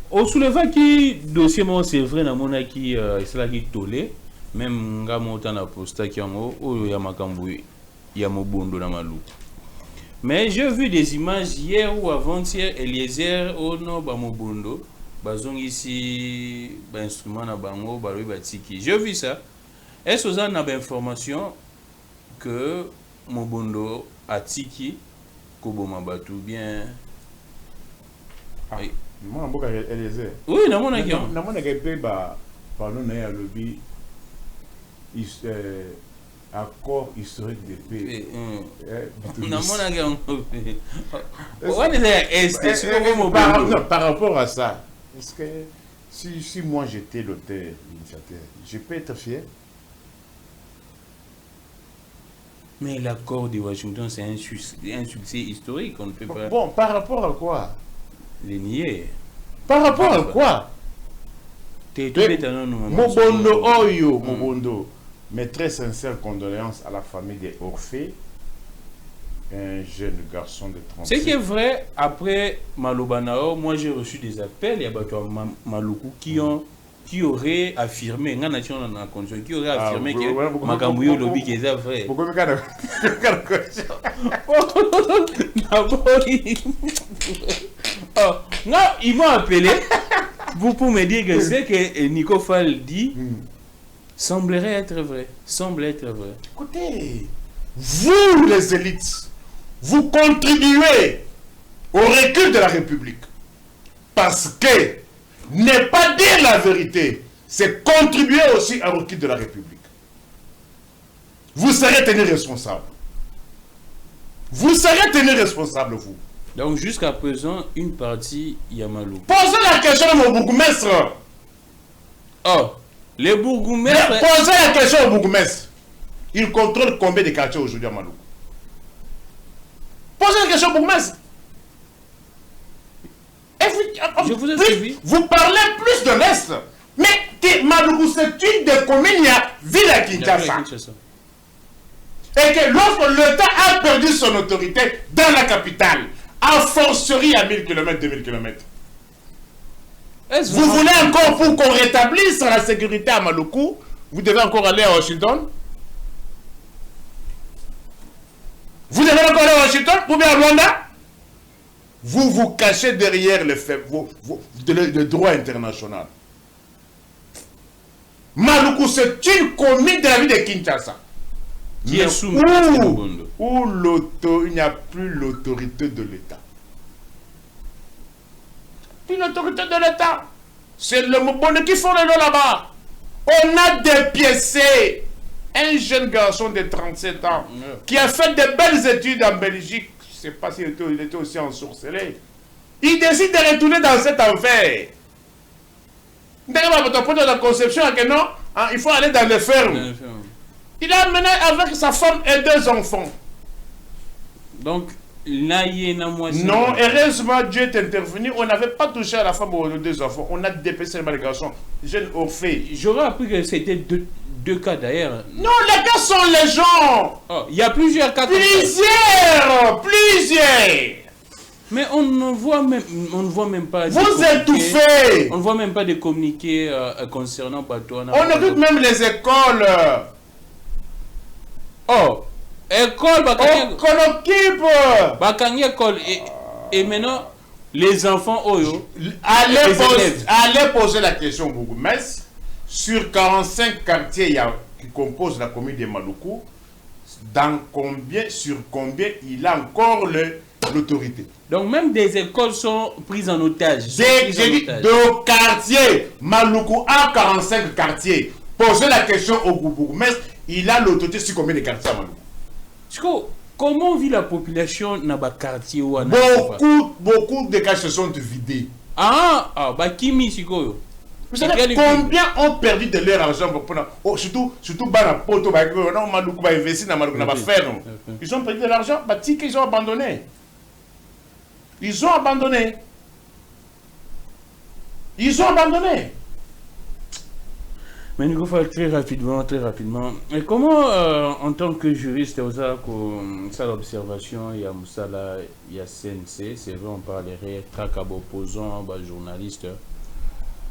au soulevant qui dossier moi c'est vrai na mona qui c'est là qui tolé même nga monta na posta qui en haut ya makambu ya mobondo na malou. Mais j'ai vu des images hier ou avant-hier Eliezer au no ba mobondo bazong ici ba instrument na bango ba lui batiki. J'ai vu ça. Est-ce que vous avez une information que mobondo a tiki Koboma Batu bien. Moi, je suis Eliezer. Oui, dans mon avis. Dans mon avis, pardon, il y a le accord historique de paix. Dans mon avis, par rapport à ça, est-ce que si moi j'étais l'auteur, l'initiateur, je peux être fier? Mais l'accord de Washington, c'est un succès historique. On ne peut pas. Bon, par rapport à quoi? Les nier. Par rapport à quoi? Mobondo Oyo, Mobondo. Mes très sincères condoléances à la famille des Orphées. Un jeune garçon de 30 ans. Ce qui est vrai, après Malobanao, moi j'ai reçu des appels, il y a des Maloukou qui aurait affirmé, qui aurait affirmé que Makambouyo Lobby qui est vrai. Non, ils m'ont appelé pour me dire que ce que Nico Fall dit semblerait être vrai. Semble être vrai. Écoutez, vous les élites, vous contribuez au recul de la République. Parce que ne pas dire la vérité, c'est contribuer aussi au recul de la République. Vous serez tenu responsable. Vous serez tenu responsable, vous. Donc jusqu'à présent, une partie Yamalou. Posez la question à mon bourgmestre. Oh, les bourgmestres... Posez la question au bourgmestre. Il contrôle combien de quartiers aujourd'hui à Malou? Posez la question au bourgmestre. Je vous ai suivi. Vous parlez plus de l'Est. Mais Madougou, c'est une des communes, il y a ville à Kinshasa. Et que lorsque l'État a perdu son autorité dans la capitale, a fortiori à 1000 km, 2000 km. Vous voulez encore pour qu'on rétablisse la sécurité à Maluku, vous devez encore aller à Washington? Vous devez encore aller à Washington ou bien à Rwanda? Vous vous cachez derrière le droit international. Maluku, c'est une commune de la ville de Kinshasa. Qui est soumis où il n'y a plus l'autorité de l'État. Plus l'autorité de l'État. C'est le Mobondo qui font le lot là-bas. On a dépiécé un jeune garçon de 37 ans qui a fait de belles études en Belgique. Je ne sais pas s'il était aussi ensorcelé. Il décide de retourner dans cet enfer. Dans la conception, que non, il faut aller dans les fermes. Il a amené avec sa femme et 2 enfants. Donc, non, heureusement, Dieu est intervenu. On n'avait pas touché à la femme ou aux 2 enfants. On a dépêché les garçons. Jeune Orphée. J'aurais appris que c'était deux cas d'ailleurs. Non, les cas sont les gens. Oh, il y a plusieurs cas. Plusieurs. Mais on ne voit même pas. Vous étouffez. On ne voit même pas de communiqués concernant Batouana. On écoute même les écoles. Oh, école, qu'on occupe. École. Et maintenant, les enfants, allez poser la question au bourgmestre. Sur 45 quartiers qui composent la commune de Maluku, sur combien il a encore le l'autorité. Donc même des écoles sont prises en otage. J'ai dit de quartier. Maluku a 45 quartiers. Posez la question au bourgmestre, il a l'autorité sur combien de quartiers à Maluku? Comment vit la population dans le quartier? Beaucoup de quartiers se sont vidés. Kimi Siko. Vous savez combien ont perdu de leur argent pour surtout Bana Poto, Maluku va investir dans Maluku, va faire. Ils ont perdu de l'argent, ils ont abandonné. Ils ont abandonné. Mais il faut très rapidement. Et comment, en tant que juriste, ça l'observation, il y a Moussala, il y a CNC, c'est vrai, on parlerait traquable opposant, journaliste.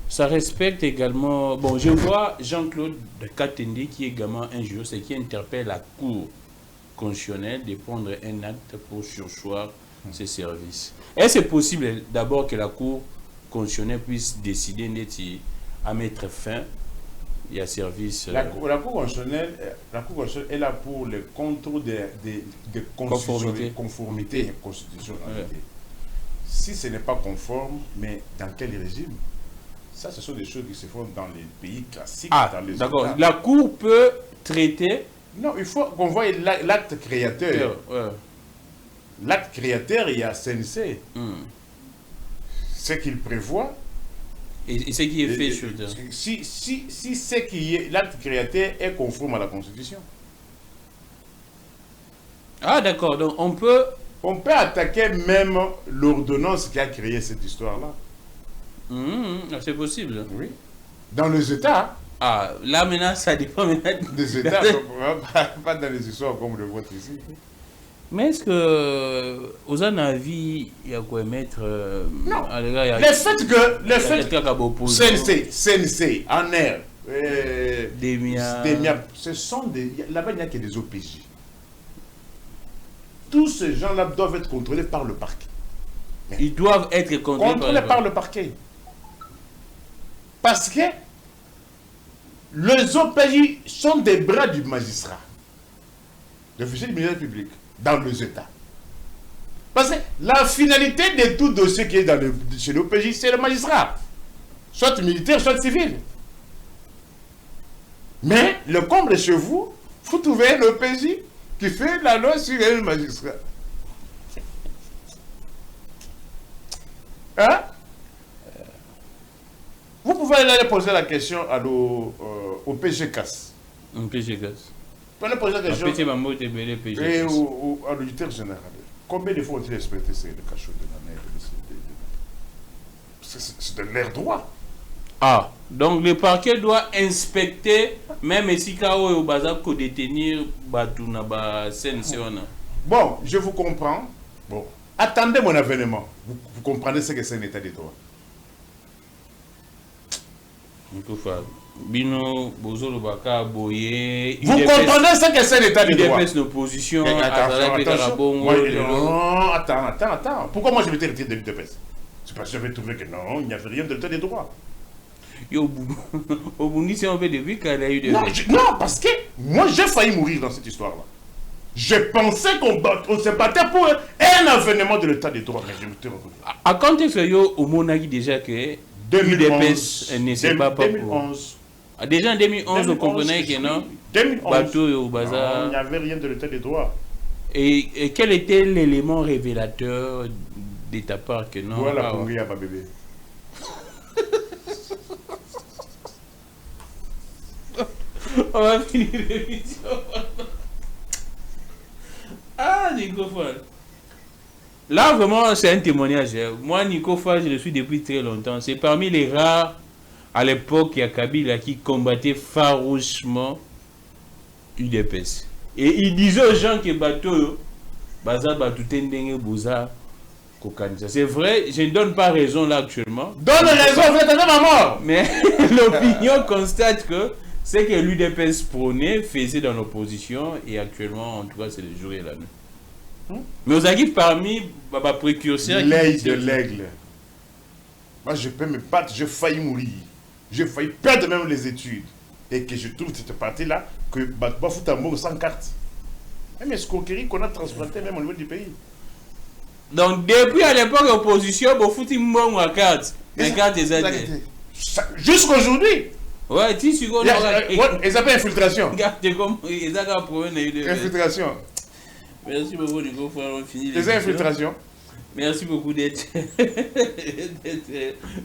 Ça respecte également. Bon, je vois Jean-Claude de Katende qui est également un juriste et qui interpelle la Cour constitutionnelle de prendre un acte pour surseoir ses services. Est-ce possible d'abord que la Cour constitutionnelle puisse décider à mettre fin à service la Cour constitutionnelle est là pour le contrôle de conformité et constitutionnalité. Si ce n'est pas conforme, mais dans quel régime? Ça, ce sont des choses qui se font dans les pays classiques. Dans les d'accord. La Cour peut traiter. Non, il faut qu'on voie l'acte créateur. L'acte créateur, il y a CNC. Ce qu'il prévoit. Et ce qui est fait sur le... Si c'est qui est l'acte créateur est conforme à la Constitution. D'accord. Donc on peut attaquer même l'ordonnance qui a créé cette histoire-là. C'est possible. Oui. Dans les États. Là maintenant, ça dépend maintenant. Des États, pas dans les histoires comme le vôtre ici. Mais est-ce que aux avis, il y a quoi mettre non. Le fait que CNC, ANER, Demia, ce sont des. Là-bas, il n'y a que des OPJ. Tous ces gens-là doivent être contrôlés par le parquet. Ils doivent être contrôlés par le parquet. Parce que les OPJ sont des bras du magistrat, l'officier du ministère public, dans les États. Parce que la finalité de tout dossier qui est chez l'OPJ, c'est le magistrat, soit militaire, soit civil. Mais le comble chez vous, vous trouvez l'OPJ qui fait la loi sur le magistrat. Hein? Vous pouvez aller poser la question au PGCAS. Au PGCAS. Vous pouvez poser la question et à l'auditeur général. Combien de fois ont-ils respecté le cachot de la mer? C'est de leur droit. Donc le parquet doit inspecter même si Kao au bazar pour détenir Batuna CNC. Bon, je vous comprends. Bon, attendez mon avènement. Vous comprenez ce que c'est un état de droit. Vous comprenez ce que c'est l'état de droit. L'opposition. Attends. Pourquoi moi je m'étais retiré de l'UDPS? C'est parce que j'avais trouvé que non, il n'y avait rien de l'état de droit. Au Burundi, c'est un peu depuis qu'elle a eu des... Non, parce que moi j'ai failli mourir dans cette histoire-là. Je pensais qu'on se battait pour un avènement de l'état de droit, mais je me suis retrouvé. À quand est-ce que au Monagui déjà que 2011, ne sait pas 2011. Déjà en 2011, on comprenait que non. 2011. Au bazar. Il n'y avait rien de l'état de droit. Et quel était l'élément révélateur de ta part que non? Voilà, Pongi à bébé. On va finir l'émission. Nico Fall. Là, vraiment, c'est un témoignage. Moi, Nico Fall, je le suis depuis très longtemps. C'est parmi les rares, à l'époque, il y a Kabila qui combattait farouchement UDPS. Et il disait aux gens que bateau, c'est vrai, je ne donne pas raison là actuellement. Donne raison, vous êtes à mort. Mais l'opinion constate que c'est que l'UDPS prônait, faisait dans l'opposition, et actuellement, en tout cas, c'est le jour et la nuit. Mais aux arrive parmi les précurseurs. L'œil de l'aigle. Moi, je peux me battre, j'ai failli mourir. J'ai failli perdre même les études. Et que je trouve cette partie-là, que Bafouta mort sans carte. Même escroquerie qu'on a transplantée même au niveau du pays. Donc, depuis à l'époque, l'opposition, il faut que ma carte. Mais carte jusqu'aujourd'hui. Ouais, tu sais quoi? Ils appellent infiltration. Regardez comme ils ont un problème. Infiltration. Merci beaucoup, Nico. On finit les infiltrations. Merci beaucoup d'être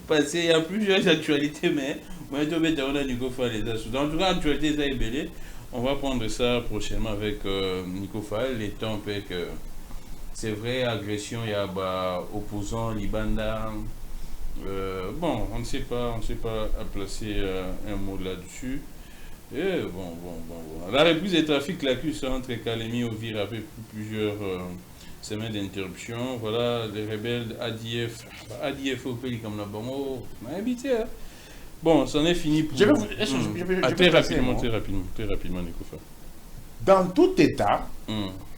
passé. Il y a plusieurs actualités, mais moi, je vais te Nico Fall les assos. En tout cas, l'actualité, ça est belle. On va prendre ça prochainement avec Nico Fall. Les temps que c'est vrai, agression, il y a opposants, Libanda. Bon, on ne sait pas à placer un mot là-dessus. Et bon. La reprise des trafics l'accuse entre Kalemi et Ovir après plusieurs semaines d'interruption. Voilà, les rebelles ADF au pays comme la Bango, on a habité. Hein. Bon, c'en est fini pour... Très rapidement, Nicofa. Dans tout État,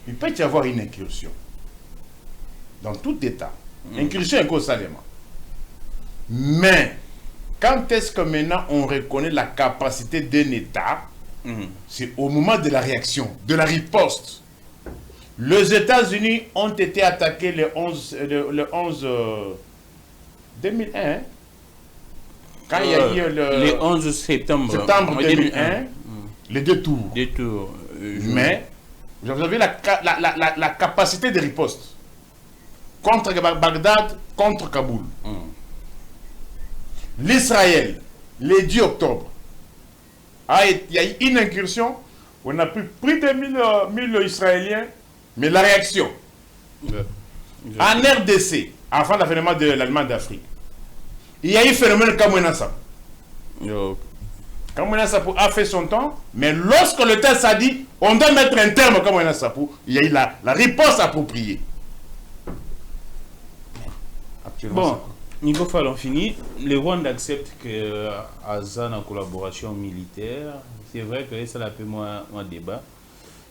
il peut y avoir une incursion. Dans tout État. Incursion est constamment. Mais, quand est-ce que maintenant on reconnaît la capacité d'un État? C'est au moment de la réaction, de la riposte. Les États-Unis ont été attaqués le 11 2001. Quand il y a eu le 11 septembre 2001, les deux tours. Mais, vous avez la capacité de riposte. Contre Bagdad, contre Kaboul. L'Israël, le 10 octobre, il y a eu une incursion, on a pris plus de 1000 Israéliens, mais la réaction, en RDC, avant l'avènement de l'Allemagne d'Afrique, il y a eu un phénomène Kamwena Sapo. Kamwena Sapo a fait son temps, mais lorsque le temps s'est dit, on doit mettre un terme à Kamwena Sapo, il y a eu la réponse appropriée. Bon. Nico Fall, on finit. Le Rwanda accepte que Azan en collaboration militaire. C'est vrai que ça l'a fait moins débat.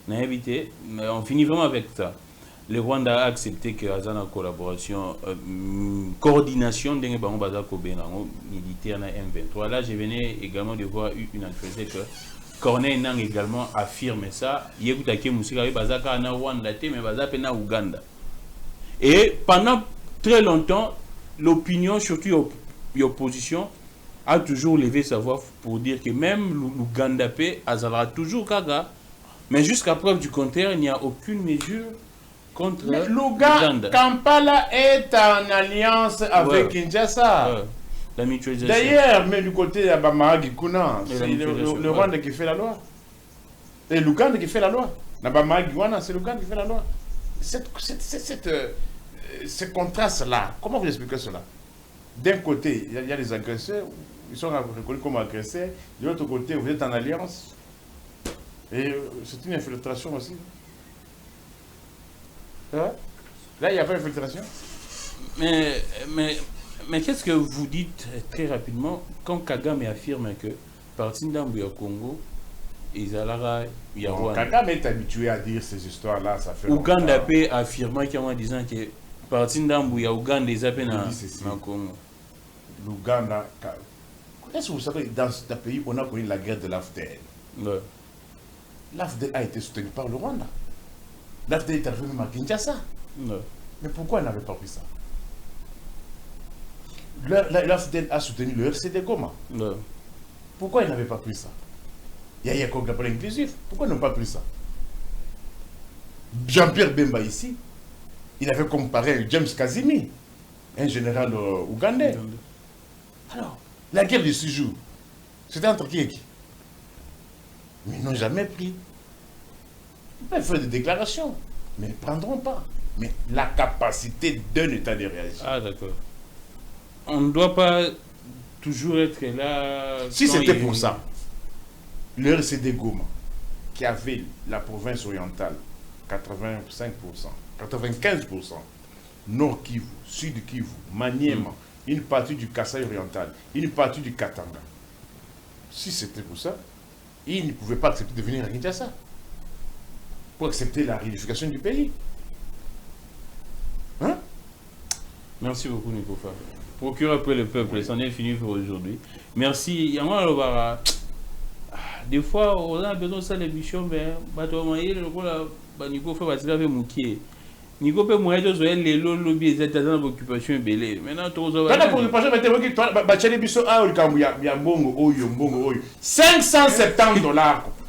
On a évité, mais on finit vraiment avec ça. Le Rwanda a accepté que Azan en collaboration, coordination d'un militaire na M23. Là, je venais également de voir une actualité que Corneille Nang également affirme ça. Il y a eu Moussika Bazaka na Rwanda, mais Bazaka na Ouganda. Et pendant très longtemps, l'opinion, surtout l'opposition, a toujours levé sa voix pour dire que même l'Ouganda azala toujours Kaga. Mais jusqu'à preuve du contraire, il n'y a aucune mesure contre l'Ouganda. Kampala est en alliance avec Kinshasa. La mutualisation. D'ailleurs, même du côté de Bamahagi Kuna, c'est le Rwanda qui fait la loi. Et l'Ouganda qui fait la loi. Bamahagi Kuna, c'est l'Ouganda qui fait la loi. Ce contraste-là, comment vous expliquez cela? D'un côté, il y a les agresseurs, ils sont reconnus comme agresseurs. De l'autre côté, vous êtes en alliance. Et c'est une infiltration aussi. Là, il n'y a pas d'infiltration. Mais qu'est-ce que vous dites très rapidement quand Kagame affirme que partir d'Ambu au Congo, Kagame est habitué à dire ces histoires-là, ça fait Ouganda peut affirmer en disant que partir d'Ambu au Ouganda, ils appellent dans Congo. L'Ouganda. Est-ce que vous savez, dans ce pays, on a connu la guerre de l'AFDEL. L'AFDEL a été soutenu par le Rwanda. L'AFDEL est arrivé même à Kinshasa. Mais pourquoi elle n'avait pas pris ça? L'AFDEL a soutenu le RCD Goma. Pourquoi il n'avait pas pris ça? Il y a comme l'appel inclusif. Pourquoi ils n'ont pas pris ça? Jean-Pierre Bemba ici, il avait comparé James Kazimi, un général ougandais. Alors, la guerre de 6 jours, c'était entre qui et qui? Mais ils n'ont jamais pris. Ils peuvent faire des déclarations, mais ils ne prendront pas. Mais la capacité d'un État de réagir. Ah, d'accord. On ne doit pas toujours être là. Si c'était pour ça, le RCD Goma, qui avait la province orientale, 85%, 95%, Nord Kivu, Sud Kivu, Maniema, une partie du Kasaï oriental, une partie du Katanga. Si c'était pour ça, ils ne pouvaient pas accepter de venir à Kinshasa pour accepter la réunification du pays. Hein? Merci beaucoup, Nico Fall. Procureur pour le peuple, c'en est fini pour aujourd'hui. Merci. Des fois, on a besoin de ça, l'émission, mais Nico Fall va se laver mon pied. Nico peut mourir de zoé les lobbies et états d'occupation belé. Maintenant, tout ça va. Quand pour occupation, bacheli biso a olikambu ya mbongo oyo 570 $.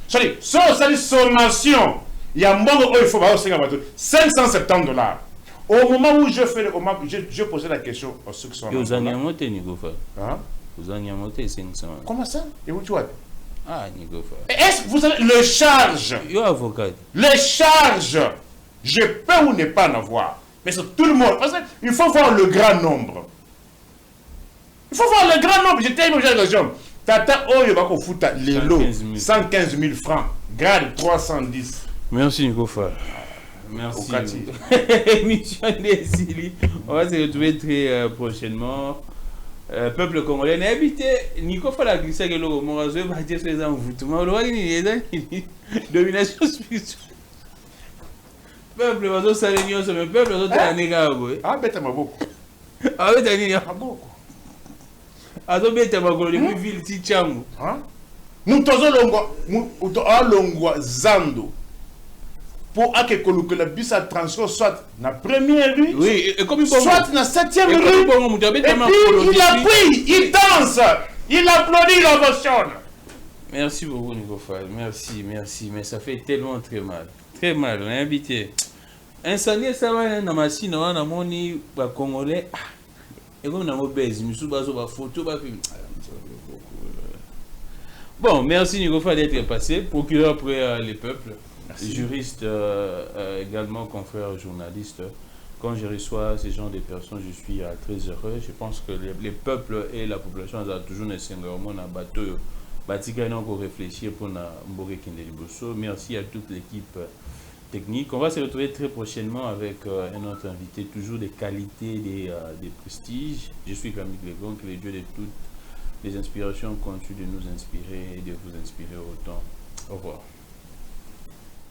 C'est-à-dire, ça dit sommation. Il y a mbongo oyo il faut 570 $. Au moment où je fais je posais la question à ceux qui sont là. Vous en avez monté, Nico. Hein? Vous en avez monté 500. Comment ça? Et où tu vois? Ah, Nico. Est-ce que vous avez le charge? Yo avocat. Les charges, je peux ou ne pas en avoir. Mais c'est tout le monde. Parce qu'il faut voir le grand nombre. Il faut voir le grand nombre. J'étais une génération. Tata Oyo Bako Futa, les lots, 115 000 francs. Grade 310. Merci, Nico. Merci. Mission Désili. On va se retrouver très prochainement. Peuple congolais n'a habité Nico Fala glissé que le Morazo va dire ses envoûtements. Domination spirituelle. Peuple va se réunir sur le peuple va se négar. Ah, bête ma beaucoup. Ah, bête à beaucoup. Ah, bête à ma beaucoup. Les villes Tichango. Nous avons longwa Zando. Pour que la bus à transport soit dans la première rue, oui, et comme soit dans la 7e rue. Et puis il appuie, il danse, il applaudit, il ovationne. Merci beaucoup, Nico Fall. Merci, merci. Mais ça fait tellement très mal. Très mal. On est invité. Incendie, ça va dans ma machine, on a mon Congolais. Et comme on a mon baiser, je suis sur ma photo. Bon, merci, Nico Fall, d'être passé. Procureur après les peuples. Merci. Juriste, également confrère journaliste. Quand je reçois ce genre de personnes, je suis très heureux. Je pense que les peuples et la population ont toujours un syndrome dans bateau. Encore réfléchir pour merci à toute l'équipe technique. On va se retrouver très prochainement avec un autre invité, toujours des qualités, des prestiges. Je suis Camille Legon, que les dieux de toutes les inspirations continuent de nous inspirer et de vous inspirer autant. Au revoir.